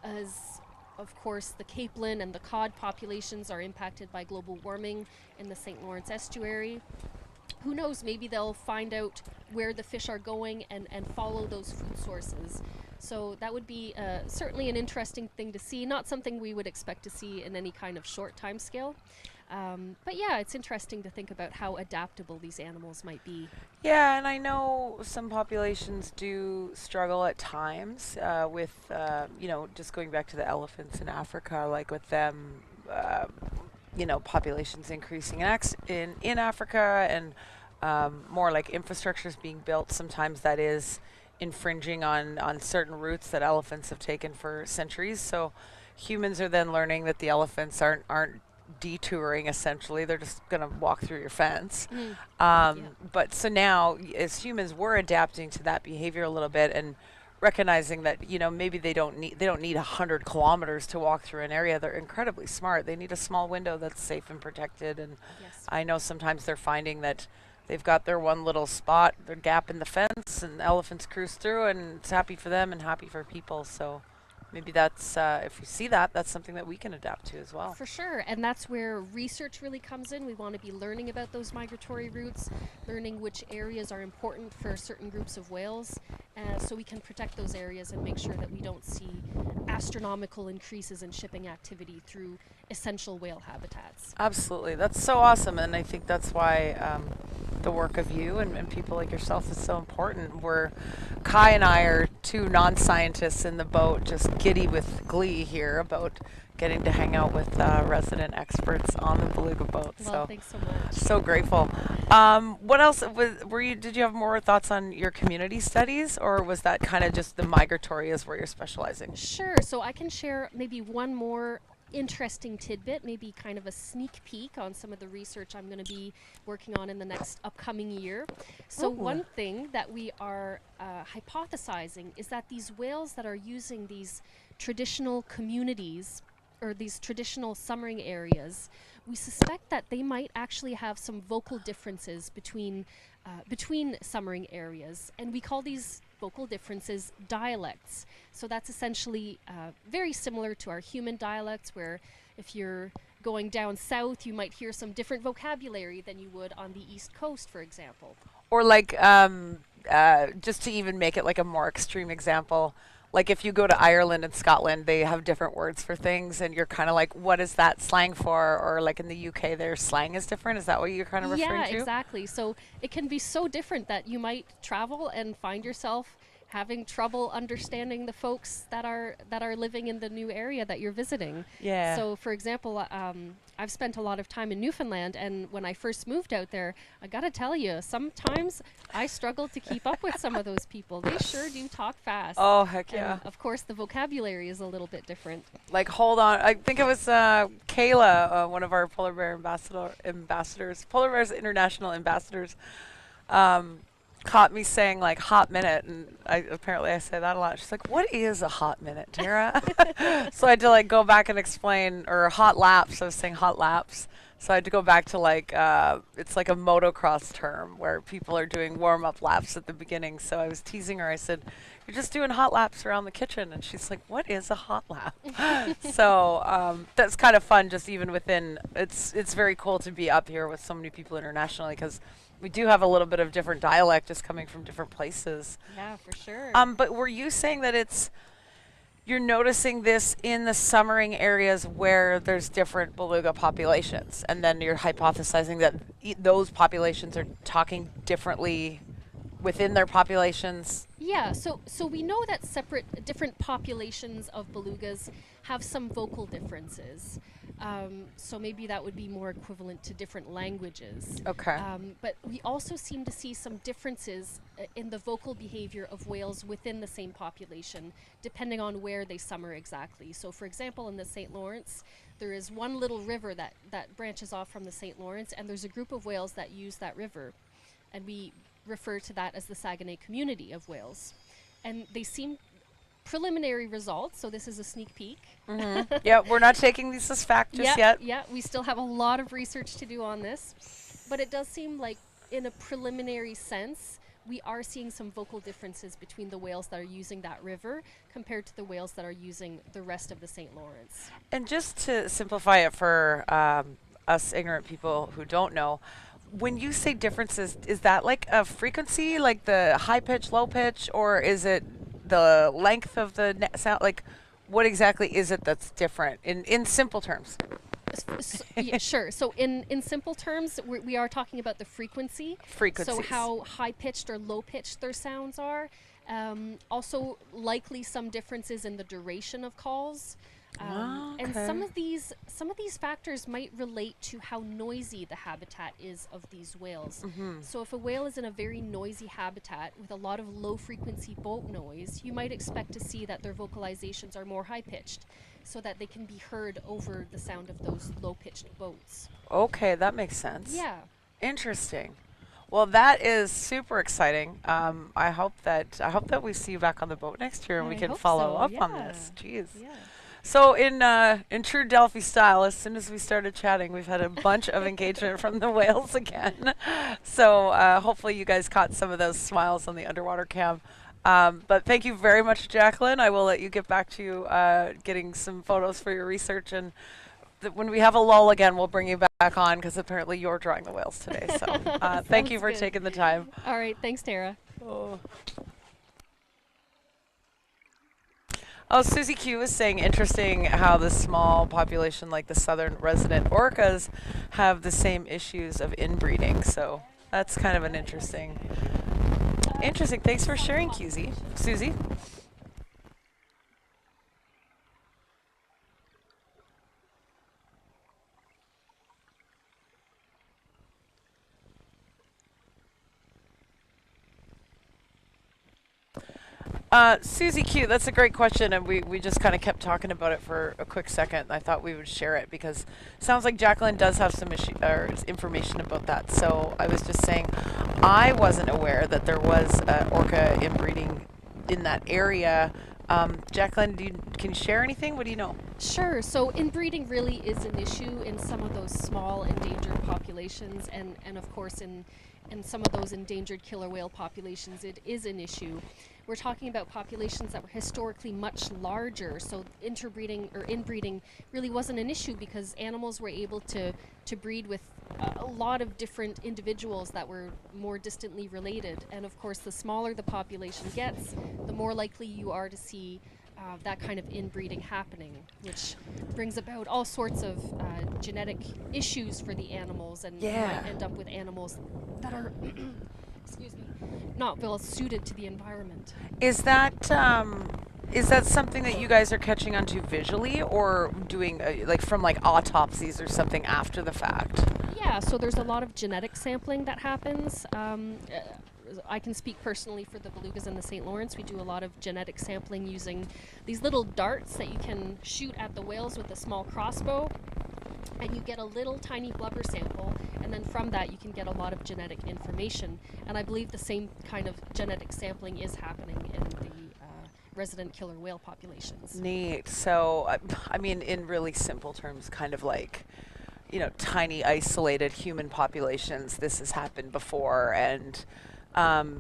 as of course the capelin and the cod populations are impacted by global warming in the St. Lawrence estuary. Who knows, maybe they'll find out where the fish are going and follow those food sources. So that would be certainly an interesting thing to see, not something we would expect to see in any kind of short time scale. But yeah, it's interesting to think about how adaptable these animals might be. Yeah, and I know some populations do struggle at times with, just going back to the elephants in Africa, like with them, populations increasing in Africa, and more like infrastructures being built. Sometimes that is infringing on certain routes that elephants have taken for centuries. So humans are then learning that the elephants aren't detouring, essentially they're just going to walk through your fence. Mm. Yeah. But so now as humans, we're adapting to that behavior a little bit and recognizing that maybe they don't need 100 kilometers to walk through an area. They're incredibly smart. They need a small window that's safe and protected. And Yes. I know sometimes they're finding that they've got their one little spot, their gap in the fence, and elephants cruise through, and it's happy for them and happy for people. So maybe that's, if we see that, that's something that we can adapt to as well. For sure, and that's where research really comes in. We want to be learning about those migratory routes, learning which areas are important for certain groups of whales, so we can protect those areas and make sure that we don't see astronomical increases in shipping activity through essential whale habitats. Absolutely. That's so awesome. And I think that's why the work of you and people like yourself is so important. Kai and I are two non-scientists in the boat, just giddy with glee here about getting to hang out with resident experts on the Beluga boat. Well, So thanks so much. so grateful. What else were you? Did you have more thoughts on your community studies, or was that kind of just the migratory is where you're specializing? Sure. So I can share maybe one more interesting tidbit, maybe kind of a sneak peek on some of the research I'm going to be working on in the next upcoming year. So Ooh. one thing that we are hypothesizing is that these whales that are using these traditional communities or these traditional summering areas, we suspect that they might actually have some vocal differences between summering areas, and we call these vocal differences dialects. So that's essentially very similar to our human dialects, where if you're going down south, you might hear some different vocabulary than you would on the East Coast, for example. Or like, just to even make it like a more extreme example, like if you go to Ireland and Scotland, they have different words for things, and you're kind of like, what is that slang for? Or like in the UK, their slang is different. Is that what you're kind of referring to? Yeah, exactly. So it can be so different that you might travel and find yourself having trouble understanding the folks that are living in the new area that you're visiting. Yeah. So, for example, I've spent a lot of time in Newfoundland, and when I first moved out there, I gotta tell you, sometimes I struggled to keep up with some of those people. They sure do talk fast. Oh, heck And yeah. of course, the vocabulary is a little bit different. Like, hold on. I think it was Kayla, one of our polar bear ambassadors, polar bears international ambassadors, caught me saying like hot minute, and apparently I say that a lot. She's like, "What is a hot minute, Tara?" So I had to like go back and explain, or hot laps. I was saying hot laps. So I had to go back to like it's like a motocross term where people are doing warm up laps at the beginning. So I was teasing her. I said, "You're just doing hot laps around the kitchen," and she's like, "What is a hot lap?" So that's kind of fun. Just even within, it's very cool to be up here with so many people internationally, because we do have a little bit of different dialect just coming from different places. Yeah, for sure. But were you saying that you're noticing this in the summering areas where there's different beluga populations, and then you're hypothesizing that those populations are talking differently within their populations? Yeah, so we know that different populations of belugas have some vocal differences. So maybe that would be more equivalent to different languages. Okay. But we also seem to see some differences in the vocal behavior of whales within the same population, depending on where they summer exactly. So for example, in the St. Lawrence, there is one little river that branches off from the St. Lawrence, and there's a group of whales that use that river. And we refer to that as the Saguenay community of whales. And they seem preliminary results, so this is a sneak peek. Mm-hmm. Yeah, we're not taking these as fact just yet. Yeah, we still have a lot of research to do on this. But it does seem like, in a preliminary sense, we are seeing some vocal differences between the whales that are using that river compared to the whales that are using the rest of the St. Lawrence. And just to simplify it for us ignorant people who don't know, when you say differences, is that like a frequency, like the high pitch, low pitch, or is it the length of the sound? Like, what exactly is it that's different in simple terms? Yeah, sure. So in simple terms, we are talking about the frequency. Frequencies. So how high-pitched or low-pitched their sounds are. Also, likely some differences in the duration of calls. And some of these factors might relate to how noisy the habitat is of these whales. So if a whale is in a very noisy habitat with a lot of low frequency boat noise, you might expect to see that their vocalizations are more high pitched, so that they can be heard over the sound of those low pitched boats. Okay, that makes sense. Yeah. Interesting. Well, that is super exciting. I hope that we see you back on the boat next year, and we I can hope follow so, up on yeah. this. Jeez. Yeah. So in true Delphi style, as soon as we started chatting, we've had a bunch of engagement from the whales again. So hopefully you guys caught some of those smiles on the underwater cam. But thank you very much, Jacqueline. I will let you get back to getting some photos for your research, and when we have a lull again, we'll bring you back on, because apparently you're drawing the whales today. So thank you for good. taking the time. All right. Thanks, Tara. Oh, Susie Q was saying, interesting how the small population like the southern resident orcas have the same issues of inbreeding. So that's kind of an interesting. Thanks for sharing, Susie. Susie Q, that's a great question, and we just kind of kept talking about it for a quick second. I thought we would share it because it sounds like Jacqueline does have some information about that. So I was just saying, I wasn't aware that there was orca inbreeding in that area. Jacqueline, can you share anything? What do you know? Sure. So inbreeding really is an issue in some of those small endangered populations, and of course in some of those endangered killer whale populations, it is an issue. We're talking about populations that were historically much larger, so interbreeding or inbreeding really wasn't an issue because animals were able to breed with a lot of different individuals that were more distantly related. And of course, the smaller the population gets, the more likely you are to see that kind of inbreeding happening, which brings about all sorts of genetic issues for the animals, and you Yeah. might end up with animals that are, excuse me, not well suited to the environment. Is that something that you guys are catching onto visually, or doing like from like autopsies or something after the fact? Yeah, so there's a lot of genetic sampling that happens. I can speak personally for the belugas and the St. Lawrence. We do a lot of genetic sampling using these little darts that you can shoot at the whales with a small crossbow, and you get a little tiny blubber sample, and then from that you can get a lot of genetic information. And I believe the same kind of genetic sampling is happening in the resident killer whale populations. Neat. So, I mean, in really simple terms, kind of like, tiny isolated human populations. This has happened before, and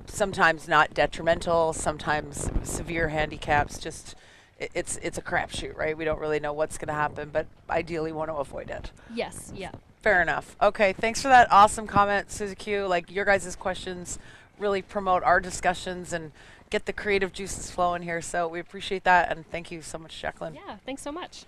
sometimes not detrimental, sometimes severe handicaps. Just it's a crapshoot, right? We don't really know what's going to happen, but ideally want to avoid it. Yes, yeah. Fair enough. Okay, thanks for that awesome comment, Suzy Q. Like, your guys' questions really promote our discussions and get the creative juices flowing here. So we appreciate that, and thank you so much, Jacqueline. Yeah, thanks so much.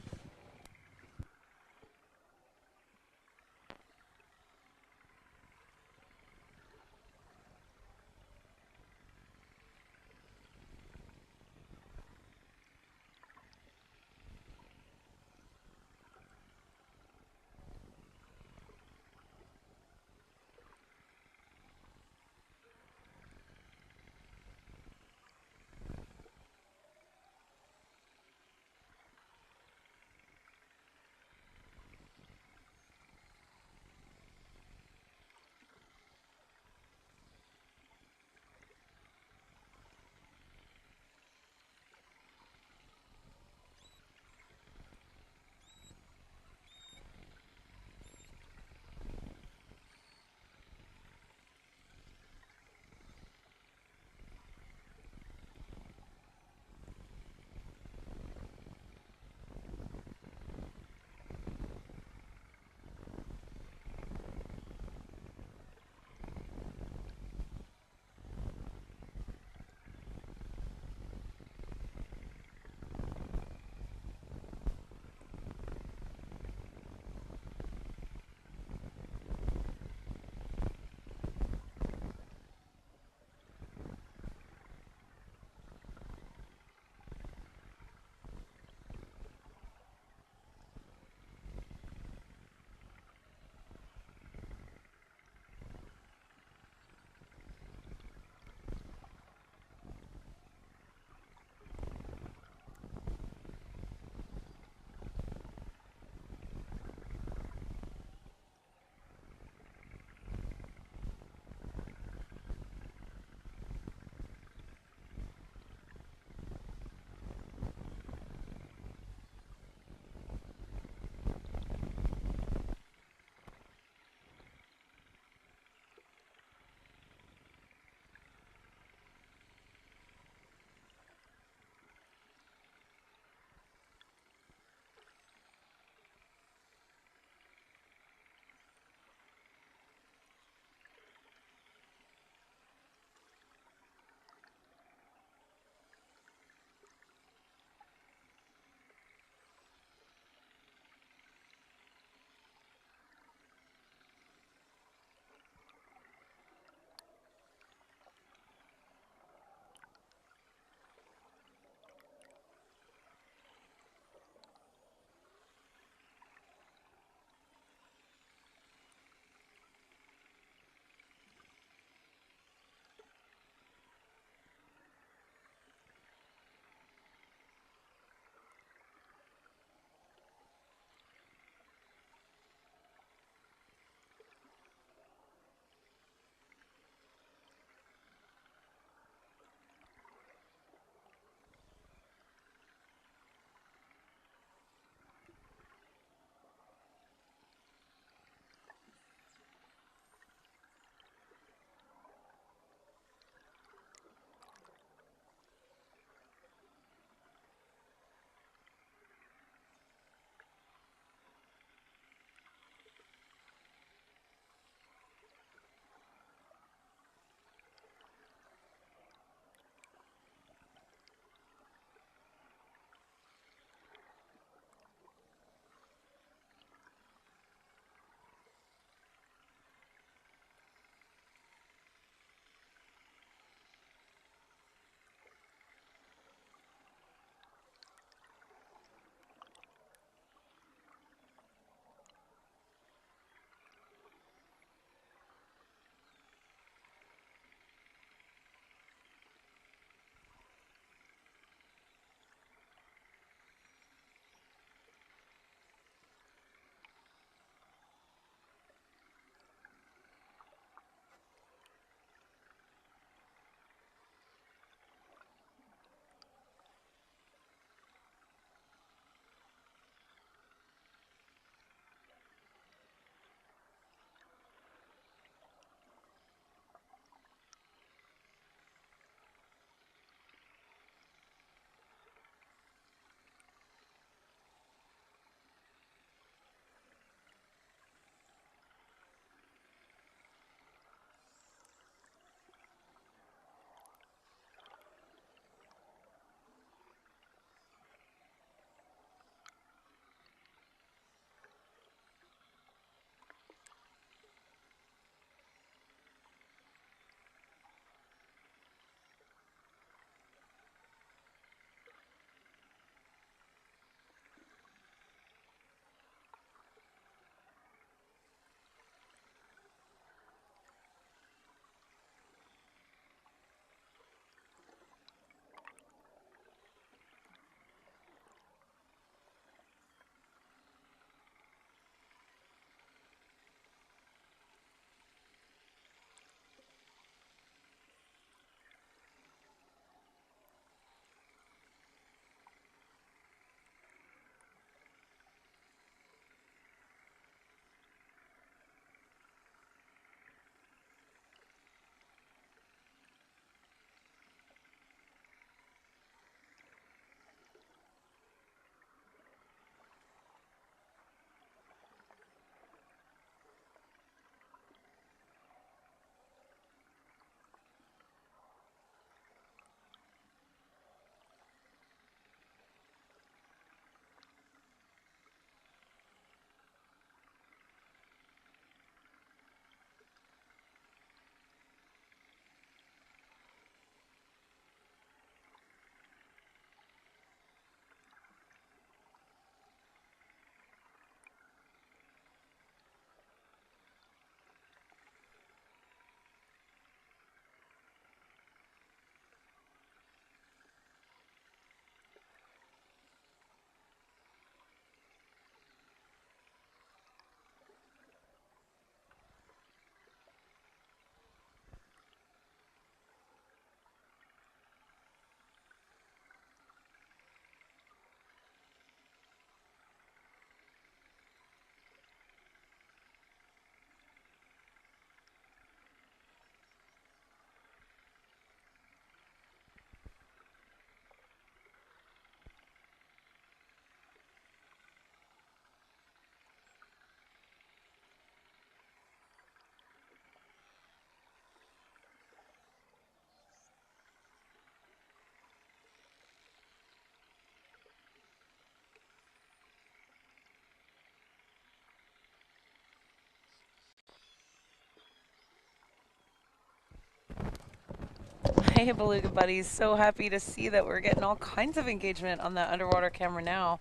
Hey, Beluga buddies. So happy to see that we're getting all kinds of engagement on the underwater camera now.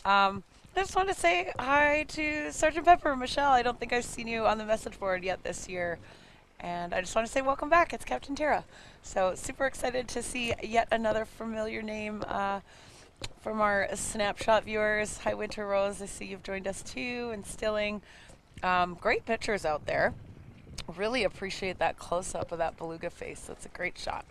I just want to say hi to Sergeant Pepper, Michelle. I don't think I've seen you on the message board yet this year. And I just want to say welcome back. It's Captain Tara. So super excited to see yet another familiar name from our snapshot viewers. Hi, Winter Rose. I see you've joined us too. And Stilling. Great pictures out there. Really appreciate that close up of that beluga face. That's a great shot.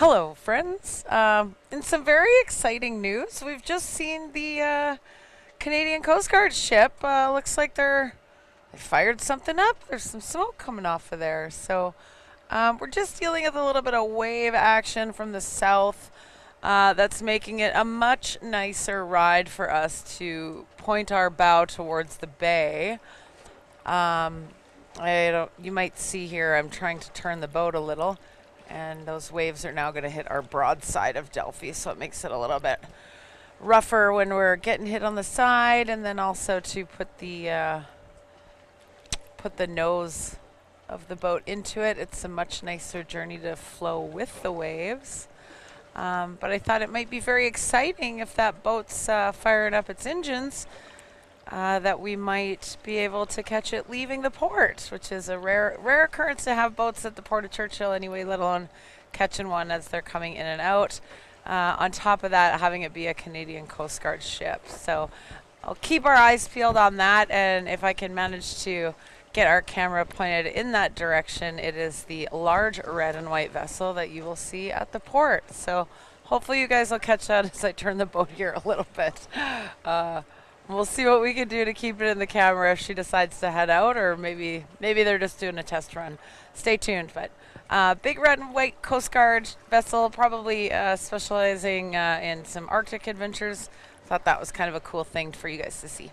Hello, friends. In some very exciting news, we've just seen the Canadian Coast Guard ship. Looks like they fired something up. There's some smoke coming off of there. So we're just dealing with a little bit of wave action from the south. That's making it a much nicer ride for us to point our bow towards the bay. Um, I don't. You might see here. I'm trying to turn the boat a little, and those waves are now going to hit our broadside of Delphi, so it makes it a little bit rougher when we're getting hit on the side, and then also to put the nose of the boat into it. It's a much nicer journey to flow with the waves. But I thought it might be very exciting if that boat's firing up its engines, that we might be able to catch it leaving the port, which is a rare occurrence to have boats at the Port of Churchill anyway, let alone catching one as they're coming in and out. On top of that, having it be a Canadian Coast Guard ship. So I'll keep our eyes peeled on that, and if I can manage to get our camera pointed in that direction, it is the large red and white vessel that you will see at the port. So hopefully you guys will catch that as I turn the boat here a little bit. We'll see what we can do to keep it in the camera if she decides to head out, or maybe they're just doing a test run. Stay tuned. But big red and white Coast Guard vessel, probably specializing in some Arctic adventures. Thought that was kind of a cool thing for you guys to see.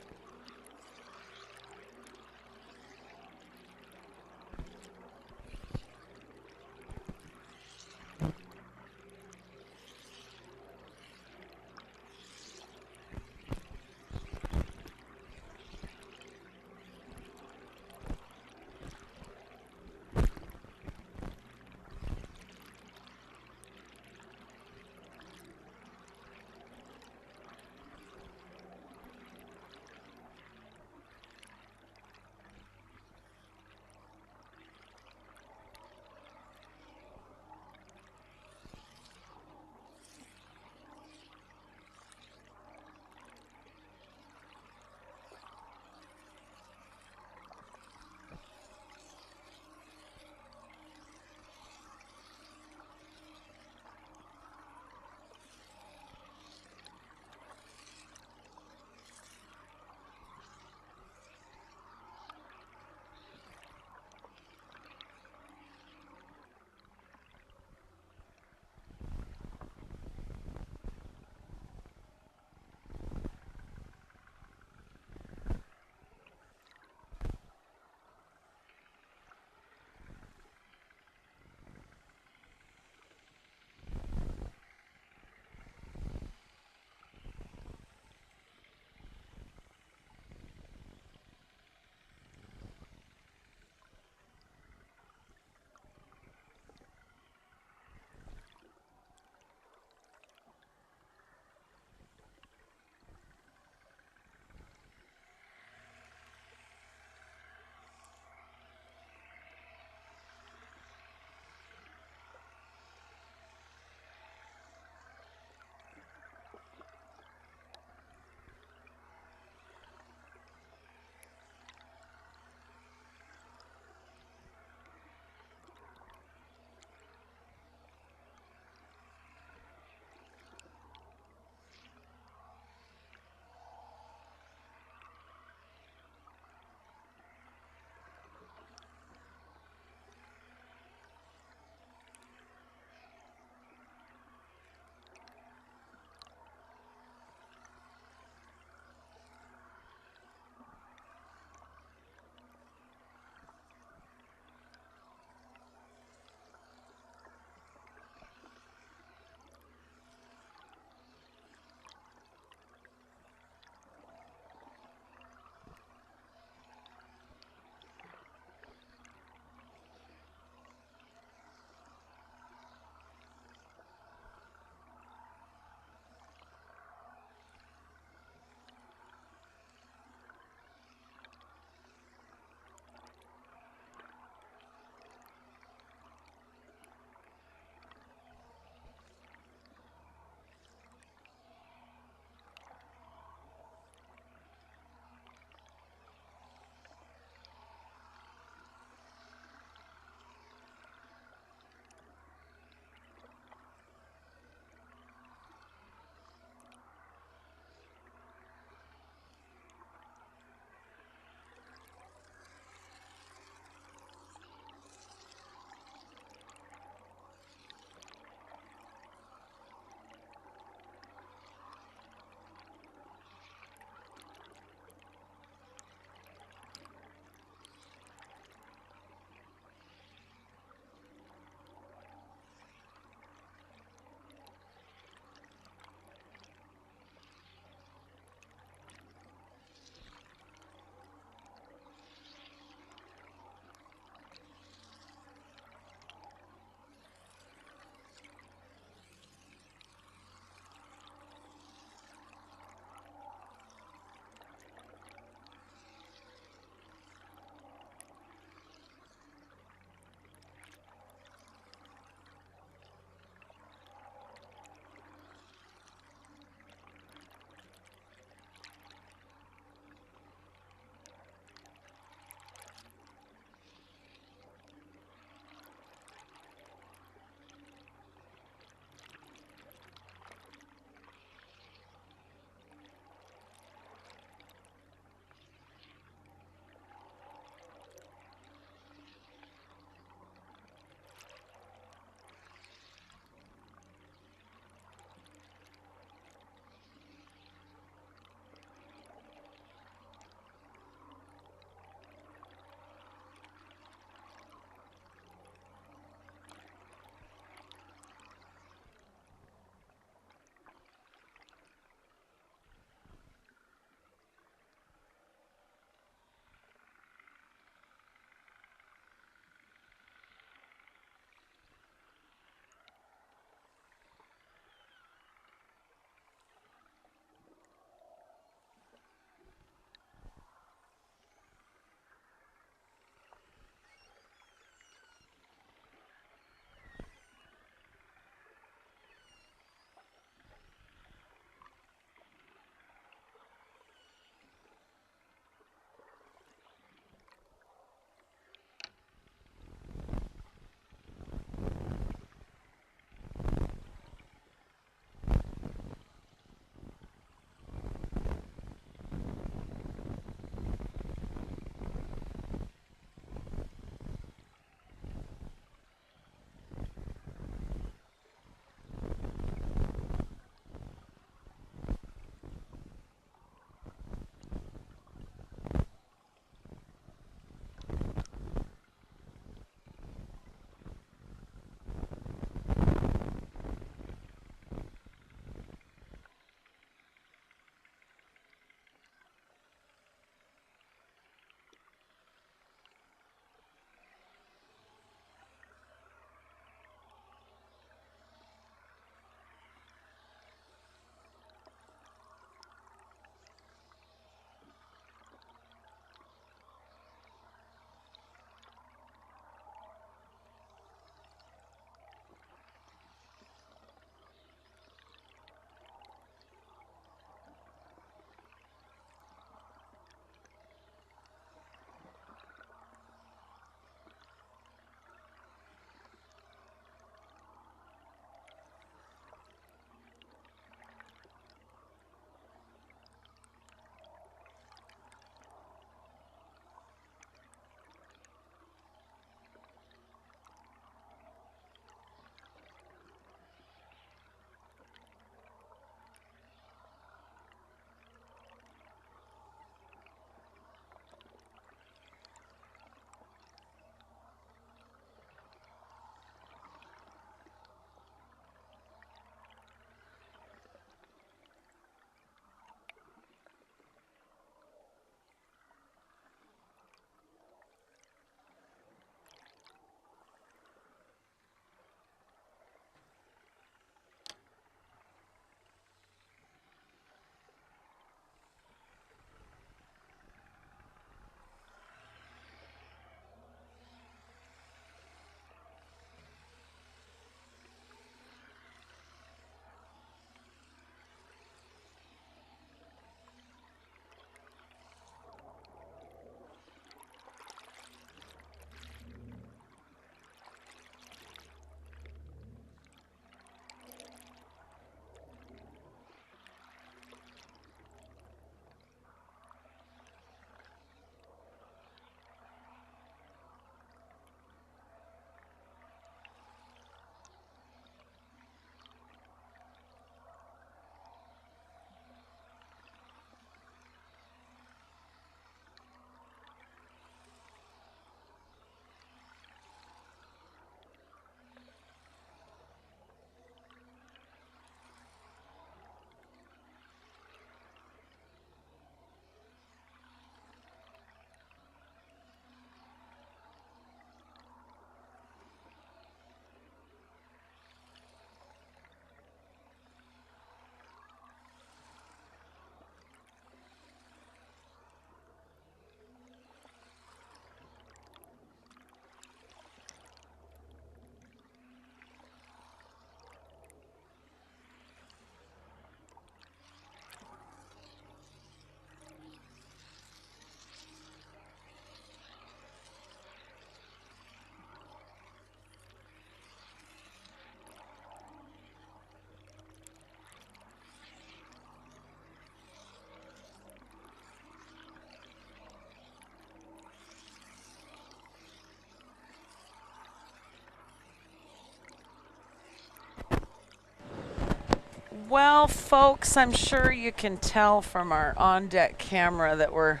Well, folks, I'm sure you can tell from our on deck camera that we're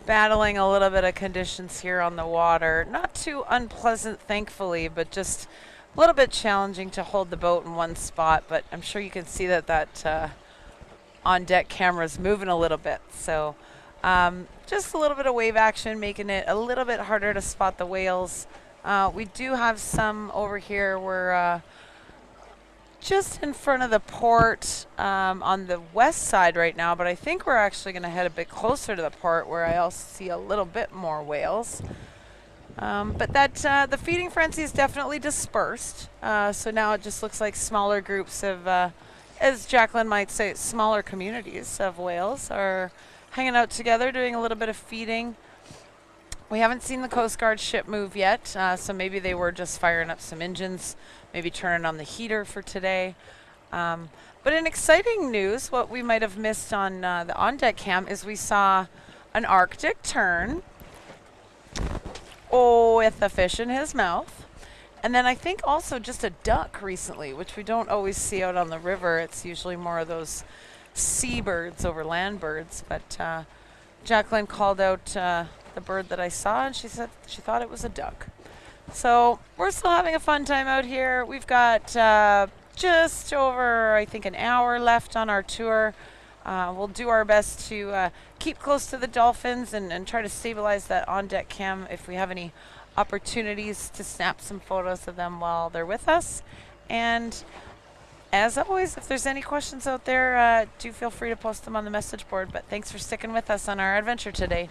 battling a little bit of conditions here on the water. Not too unpleasant, thankfully, but just a little bit challenging to hold the boat in one spot. But I'm sure you can see that on deck camera is moving a little bit. So just a little bit of wave action, making it a little bit harder to spot the whales. We do have some over here. We're just in front of the port on the west side right now, but I think we're actually going to head a bit closer to the port where I also see a little bit more whales. But the feeding frenzy is definitely dispersed. So now it just looks like smaller groups of, as Jacqueline might say, smaller communities of whales are hanging out together, doing a little bit of feeding. We haven't seen the Coast Guard ship move yet, so maybe they were just firing up some engines, maybe turning on the heater for today. But in exciting news, what we might have missed on the on-deck cam is we saw an Arctic tern, with a fish in his mouth. And then I think also just a duck recently, which we don't always see out on the river. It's usually more of those seabirds over land birds. But Jacqueline called out the bird that I saw, and she said she thought it was a duck. So we're still having a fun time out here. We've got just over, I think, an hour left on our tour. We'll do our best to keep close to the dolphins and try to stabilize that on-deck cam if we have any opportunities to snap some photos of them while they're with us. And as always, if there's any questions out there, do feel free to post them on the message board. But thanks for sticking with us on our adventure today.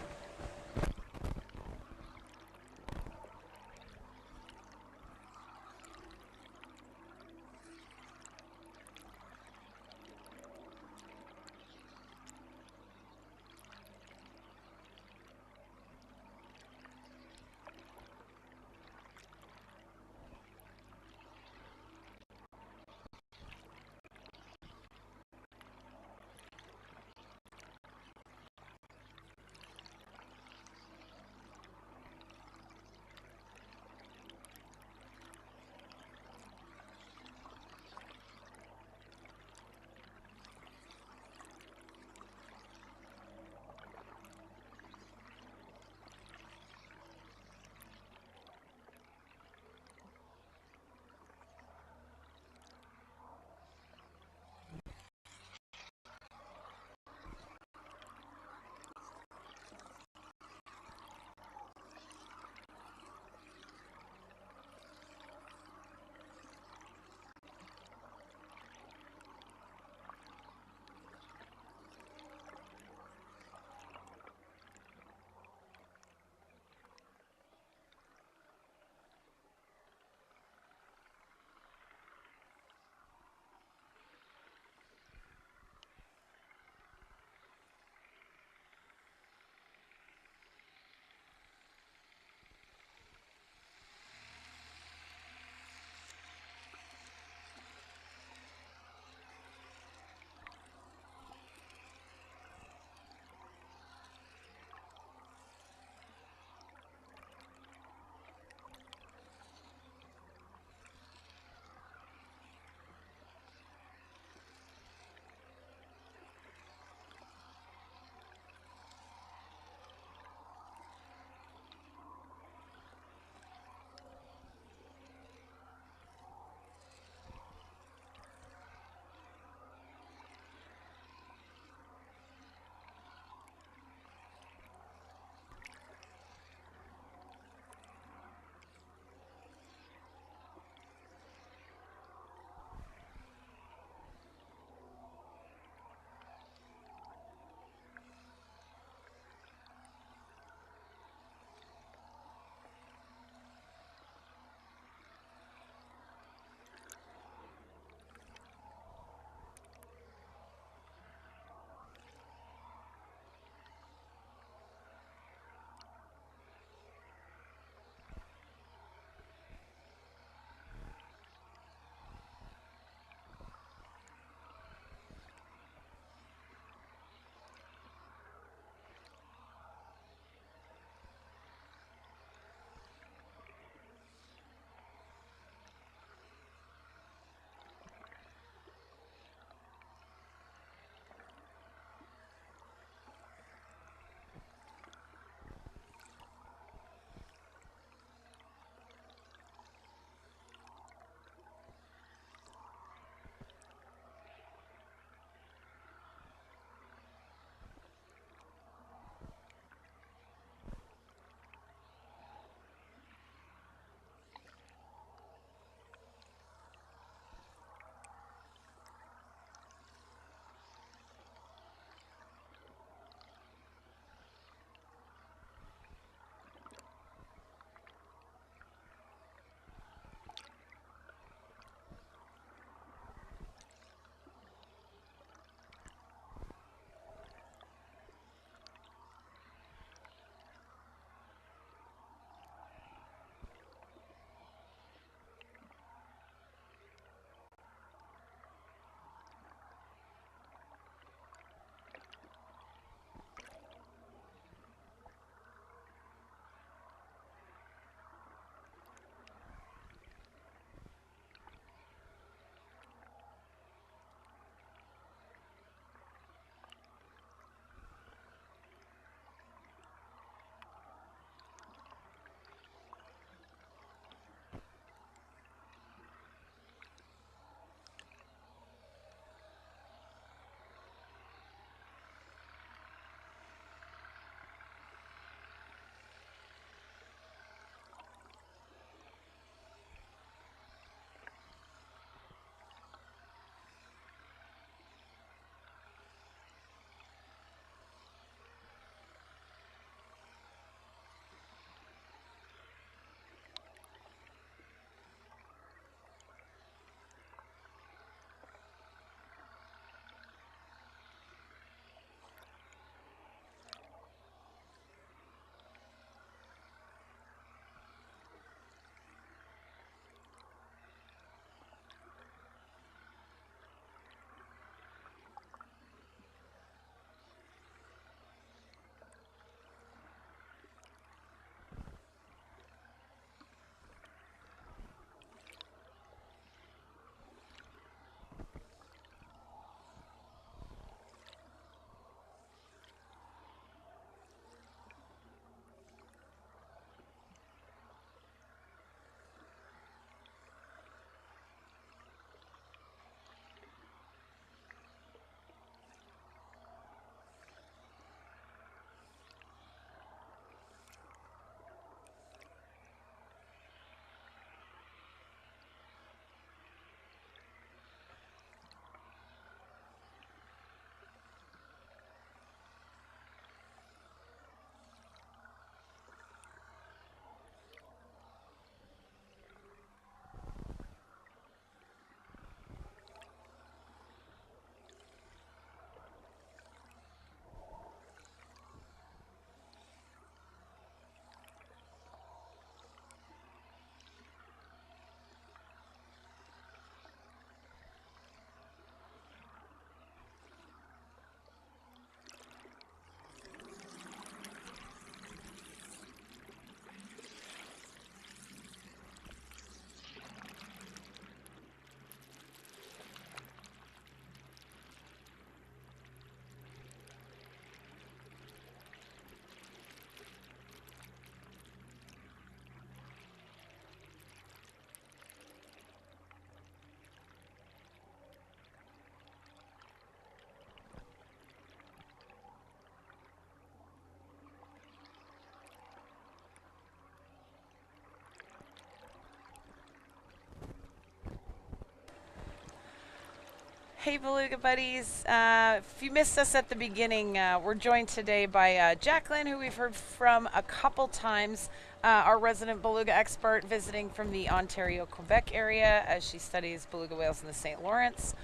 Hey, Beluga buddies. If you missed us at the beginning, we're joined today by Jacqueline, who we've heard from a couple times, our resident beluga expert visiting from the Ontario, Quebec area as she studies beluga whales in the St. Lawrence.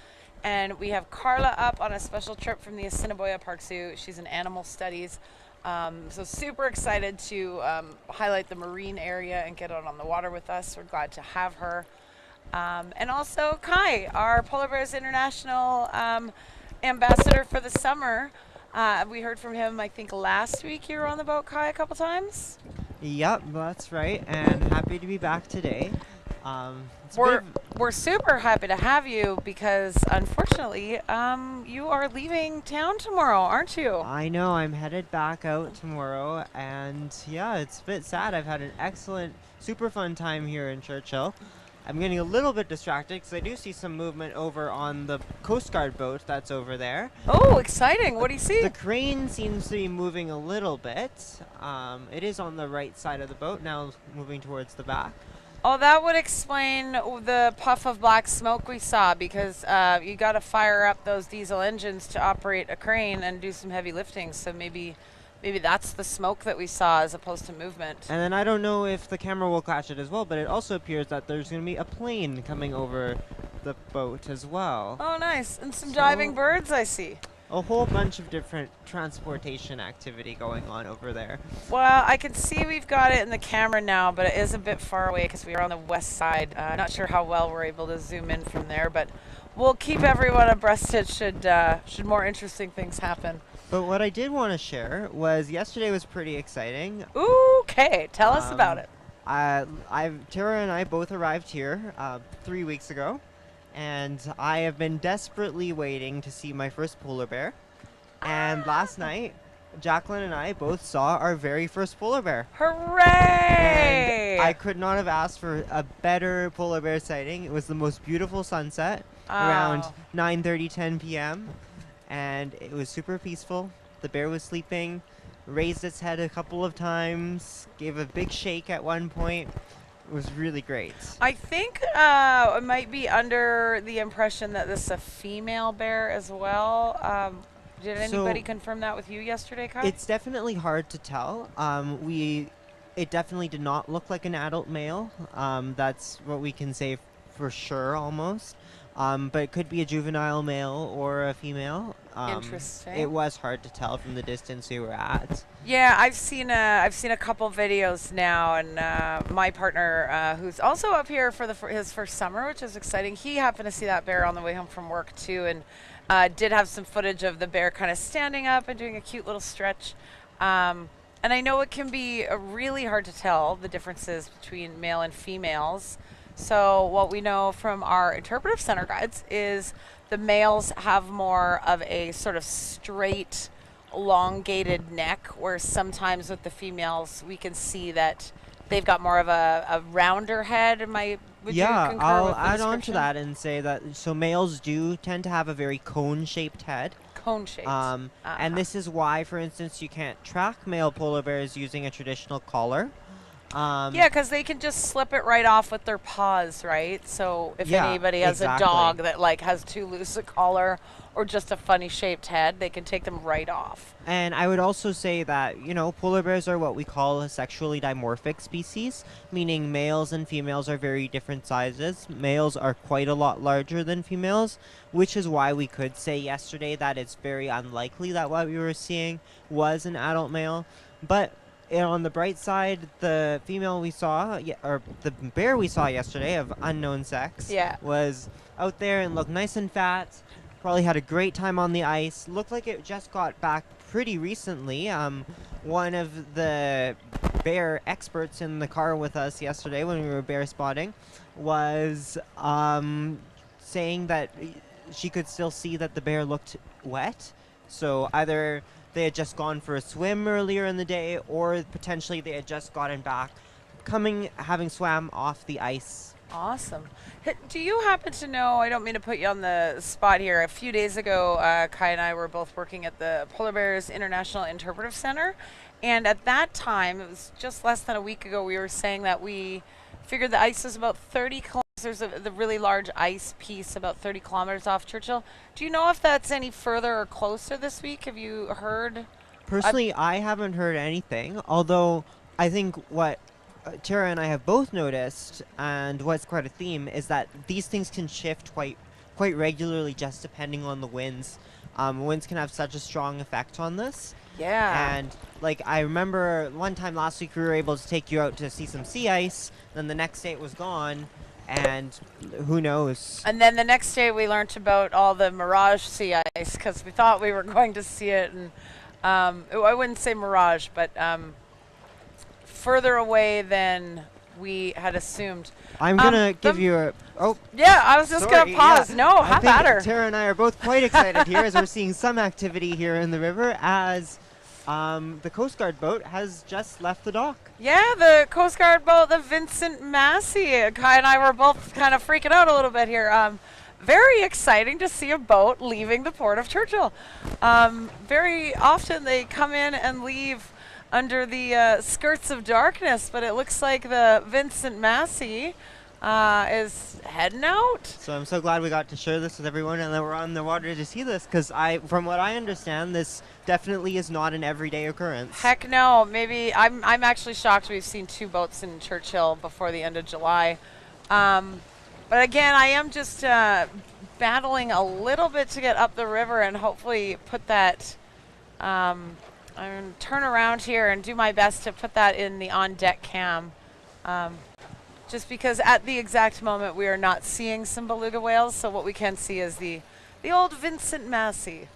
And we have Carla up on a special trip from the Assiniboia Park Zoo. She's in animal studies. So super excited to highlight the marine area and get out on the water with us. We're glad to have her. And also Kai, our Polar Bears International ambassador for the summer. We heard from him, I think, last week. You were on the boat, Kai, a couple times. Yep, that's right, and happy to be back today. We're super happy to have you because, unfortunately, you are leaving town tomorrow, aren't you? I know, I'm headed back out tomorrow, and yeah, it's a bit sad. I've had an excellent, super fun time here in Churchill. I'm getting a little bit distracted because I do see some movement over on the Coast Guard boat that's over there. Oh, exciting. What do you see? The crane seems to be moving a little bit. It is on the right side of the boat, now moving towards the back. Oh, that would explain the puff of black smoke we saw because you got to fire up those diesel engines to operate a crane and do some heavy lifting. So maybe that's the smoke that we saw as opposed to movement. And then I don't know if the camera will catch it as well, but it also appears that there's going to be a plane coming over the boat as well. Oh, nice. And some diving birds I see. A whole bunch of different transportation activity going on over there. Well, I can see we've got it in the camera now, but it is a bit far away because we are on the west side. Not sure how well we're able to zoom in from there, but we'll keep everyone abreast should more interesting things happen. But what I did want to share was yesterday was pretty exciting. Okay, tell us about it. Tara and I both arrived here 3 weeks ago, and I have been desperately waiting to see my first polar bear. And last night, Jacqueline and I both saw our very first polar bear. Hooray! And I could not have asked for a better polar bear sighting. It was the most beautiful sunset around 9:30, 10 p.m. And it was super peaceful. The bear was sleeping, raised its head a couple of times, gave a big shake at one point. It was really great. I think I might be under the impression that this is a female bear as well. Did anybody confirm that with you yesterday, Kai? It's definitely hard to tell. It definitely did not look like an adult male. That's what we can say for sure, almost. But it could be a juvenile male or a female. Interesting. It was hard to tell from the distance we were at. Yeah, I've seen a couple videos now, and my partner, who's also up here for his first summer, which is exciting. He happened to see that bear on the way home from work too, and did have some footage of the bear kind of standing up and doing a cute little stretch. And I know it can be really hard to tell the differences between male and females. So what we know from our interpretive center guides is the males have more of a sort of straight, elongated neck, where sometimes with the females we can see that they've got more of a rounder head. Would you concur I'll with the add on to description? that and say that so males do tend to have a very cone-shaped head. Cone-shaped. And this is why, for instance, you can't track male polar bears using a traditional collar. Yeah, because they can just slip it right off with their paws, right? So if anybody has a dog that like has too loose a collar or just a funny shaped head, they can take them right off. And I would also say that, polar bears are what we call a sexually dimorphic species, meaning males and females are very different sizes. Males are quite a lot larger than females, which is why we could say yesterday that it's very unlikely that what we were seeing was an adult male. But on the bright side, the female we saw, or the bear we saw yesterday of unknown sex, was out there and looked nice and fat. Probably had a great time on the ice. Looked like it just got back pretty recently. One of the bear experts in the car with us yesterday when we were bear spotting was saying that she could still see that the bear looked wet. So either they had just gone for a swim earlier in the day, or potentially they had just gotten back, having swam off the ice. Awesome. Do you happen to know, I don't mean to put you on the spot here, a few days ago, Kai and I were both working at the Polar Bears International Interpretive Center, and at that time, it was just less than a week ago, we were saying that we figured the ice was about 30 kilometers there's the really large ice piece about 30 kilometers off Churchill. Do you know if that's any further or closer this week? Have you heard? Personally, I haven't heard anything, although I think what Tara and I have both noticed, and what's quite a theme, is that these things can shift quite regularly just depending on the winds. Winds can have such a strong effect on this. Yeah. And like I remember one time last week we were able to take you out to see some sea ice, then the next day it was gone, and who knows? And then the next day we learned about all the mirage sea ice because we thought we were going to see it, and I wouldn't say mirage, but further away than we had assumed. I'm gonna give you a Yeah, I was just sorry, gonna pause. yeah. No, I have think at her. Tara and I are both quite excited here as we're seeing some activity here in the river as the Coast Guard boat has just left the dock. Yeah, the Coast Guard boat, the Vincent Massey. Kai and I were both kind of freaking out a little bit here. Very exciting to see a boat leaving the port of Churchill. Very often they come in and leave under the skirts of darkness, but it looks like the Vincent Massey is heading out. So I'm so glad we got to share this with everyone and that we're on the water to see this, because from what I understand, this definitely is not an everyday occurrence. Heck no. Maybe I'm actually shocked we've seen 2 boats in Churchill before the end of July. But again, I am just battling a little bit to get up the river and hopefully put that I'm gonna turn around here and do my best to put that in the on-deck cam. Just because at the exact moment we are not seeing some beluga whales, so what we can see is the old Vincent Massey.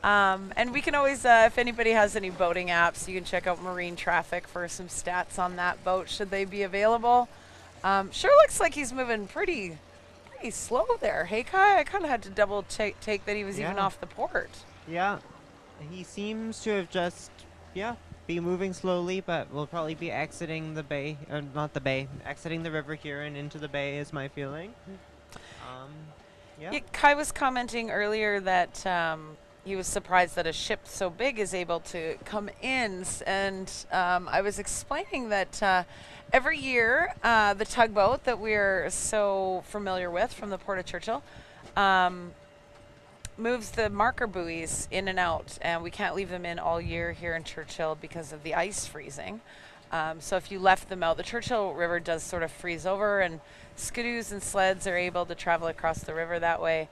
And we can always, if anybody has any boating apps, you can check out Marine Traffic for some stats on that boat, should they be available. Sure looks like he's moving pretty slow there. Hey, Kai, I kind of had to double take that he was even off the port. Yeah, he seems to have just, be moving slowly, but we'll probably be exiting the bay, or not the bay, exiting the river here and into the bay is my feeling. Yeah, Kai was commenting earlier that he was surprised that a ship so big is able to come in, and I was explaining that every year the tugboat that we're so familiar with from the Port of Churchill moves the marker buoys in and out, and we can't leave them in all year here in Churchill because of the ice freezing. So if you left them out, the Churchill River does sort of freeze over, and skidoos and sleds are able to travel across the river that way.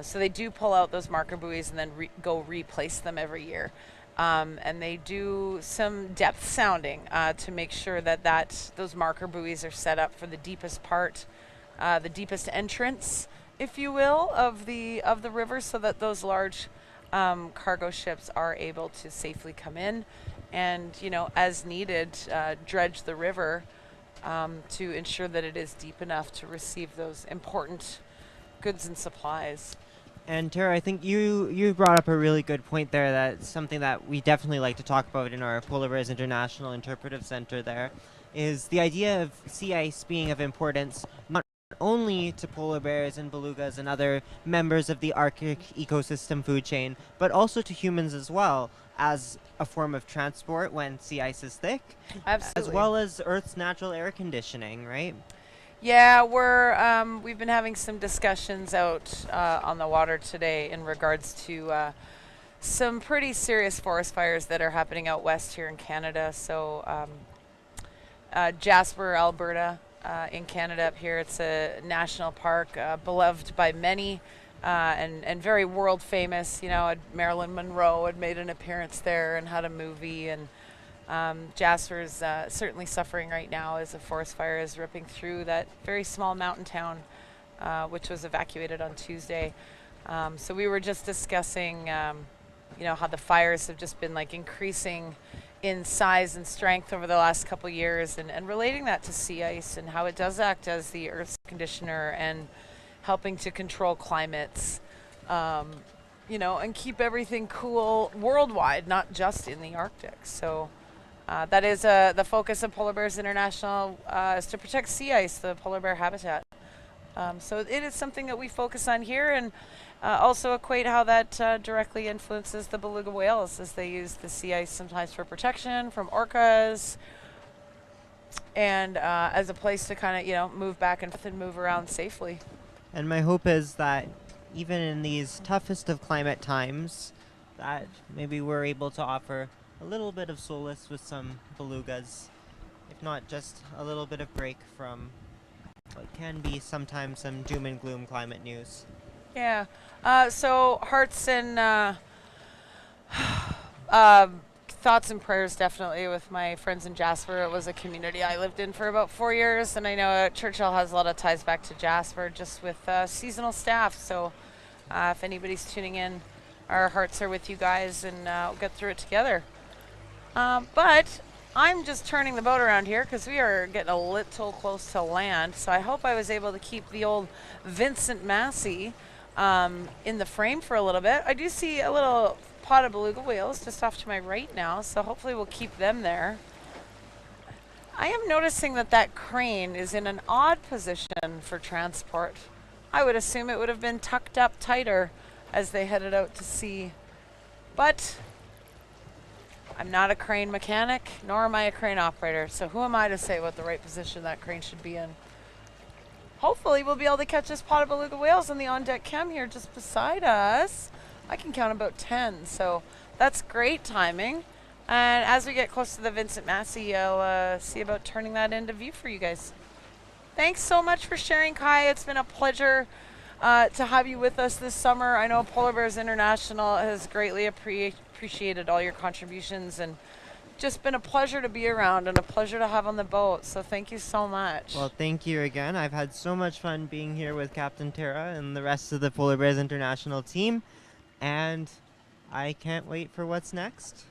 So they do pull out those marker buoys and then go replace them every year. And they do some depth sounding to make sure that those marker buoys are set up for the deepest part, the deepest entrance, if you will, of the river, so that those large cargo ships are able to safely come in and, as needed, dredge the river to ensure that it is deep enough to receive those important goods and supplies. And Tara, I think you brought up a really good point there. That's something that we definitely like to talk about in our Polar Bears International Interpretive Center there, is the idea of sea ice being of importance not only to polar bears and belugas and other members of the Arctic ecosystem food chain, but also to humans as well, as a form of transport when sea ice is thick. Absolutely. As well as Earth's natural air conditioning, right? Yeah, we've been having some discussions out on the water today in regards to some pretty serious forest fires that are happening out west here in Canada. So Jasper, Alberta, in Canada up here, it's a national park beloved by many and very world famous. Marilyn Monroe had made an appearance there and had a movie, and Jasper's certainly suffering right now as a forest fire is ripping through that very small mountain town, which was evacuated on Tuesday. So we were just discussing, how the fires have just been increasing in size and strength over the last couple years, and relating that to sea ice and how it does act as the Earth's conditioner and helping to control climates, and keep everything cool worldwide, not just in the Arctic. So that is the focus of Polar Bears International, is to protect sea ice, the polar bear habitat. So it is something that we focus on here, and also equate how that directly influences the beluga whales, as they use the sea ice sometimes for protection from orcas, and as a place to kind of move back and forth and move around safely. And my hope is that even in these toughest of climate times, that maybe we're able to offer a little bit of solace with some belugas, if not just a little bit of break from what can be sometimes some doom and gloom climate news. Yeah. So hearts and um thoughts and prayers definitely with my friends in Jasper. It was a community I lived in for about 4 years, and I know Churchill has a lot of ties back to Jasper just with seasonal staff. So if anybody's tuning in, our hearts are with you guys, and we'll get through it together. But I'm just turning the boat around here because we are getting a little close to land. So I hope I was able to keep the old Vincent Massey in the frame for a little bit. I do see a little pot of beluga whales just off to my right now, so hopefully we'll keep them there. I am noticing that that crane is in an odd position for transport. I would assume it would have been tucked up tighter as they headed out to sea. But I'm not a crane mechanic, nor am I a crane operator, so who am I to say what the right position that crane should be in? Hopefully we'll be able to catch this pot of beluga whales on the on-deck cam here just beside us. I can count about 10, so that's great timing. And as we get close to the Vincent Massey, I'll see about turning that into view for you guys. Thanks so much for sharing, Kai. It's been a pleasure to have you with us this summer. I know Polar Bears International has greatly appreciated all your contributions, and just been a pleasure to be around and a pleasure to have on the boat. So thank you so much. Well, thank you again. I've had so much fun being here with Captain Tara and the rest of the Polar Bears International team, and I can't wait for what's next.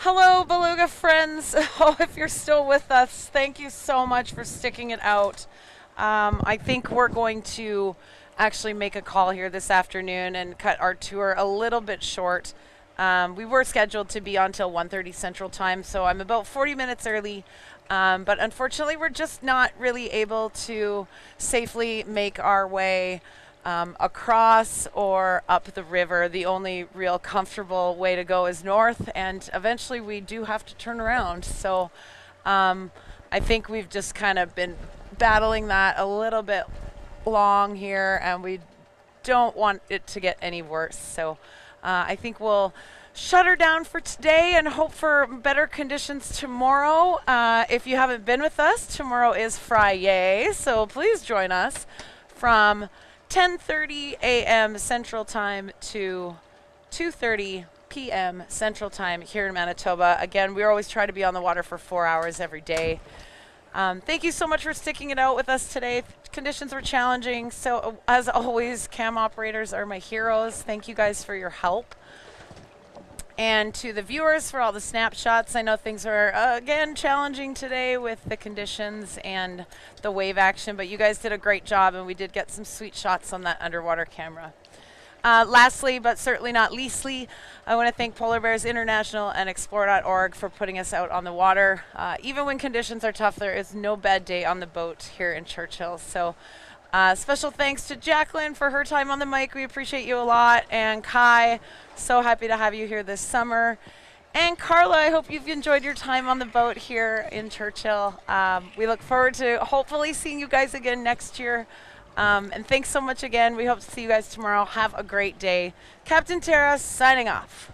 Hello, Beluga friends. Oh, if you're still with us, thank you so much for sticking it out. I think we're going to actually make a call here this afternoon and cut our tour a little bit short. We were scheduled to be on till 1:30 Central Time, so I'm about 40 minutes early. But unfortunately, we're just not really able to safely make our way across or up the river. The only real comfortable way to go is north, and eventually we do have to turn around. So I think we've just kind of been battling that a little bit long here, and we don't want it to get any worse. So I think we'll shut her down for today and hope for better conditions tomorrow. If you haven't been with us, tomorrow is Friday, so please join us from 10:30 a.m. Central Time to 2:30 p.m. Central Time here in Manitoba. Again, we always try to be on the water for 4 hours every day. Thank you so much for sticking it out with us today. Conditions were challenging, so as always, cam operators are my heroes. Thank you guys for your help. And to the viewers for all the snapshots. I know things are, again, challenging today with the conditions and the wave action, but you guys did a great job, and we did get some sweet shots on that underwater camera. Lastly, but certainly not leastly, I want to thank Polar Bears International and Explore.org for putting us out on the water. Even when conditions are tough, there is no bad day on the boat here in Churchill. So special thanks to Jacqueline for her time on the mic. We appreciate you a lot. And Kai, so happy to have you here this summer. And Carla, I hope you've enjoyed your time on the boat here in Churchill. We look forward to hopefully seeing you guys again next year. And thanks so much again. We hope to see you guys tomorrow. Have a great day. Captain Tara signing off.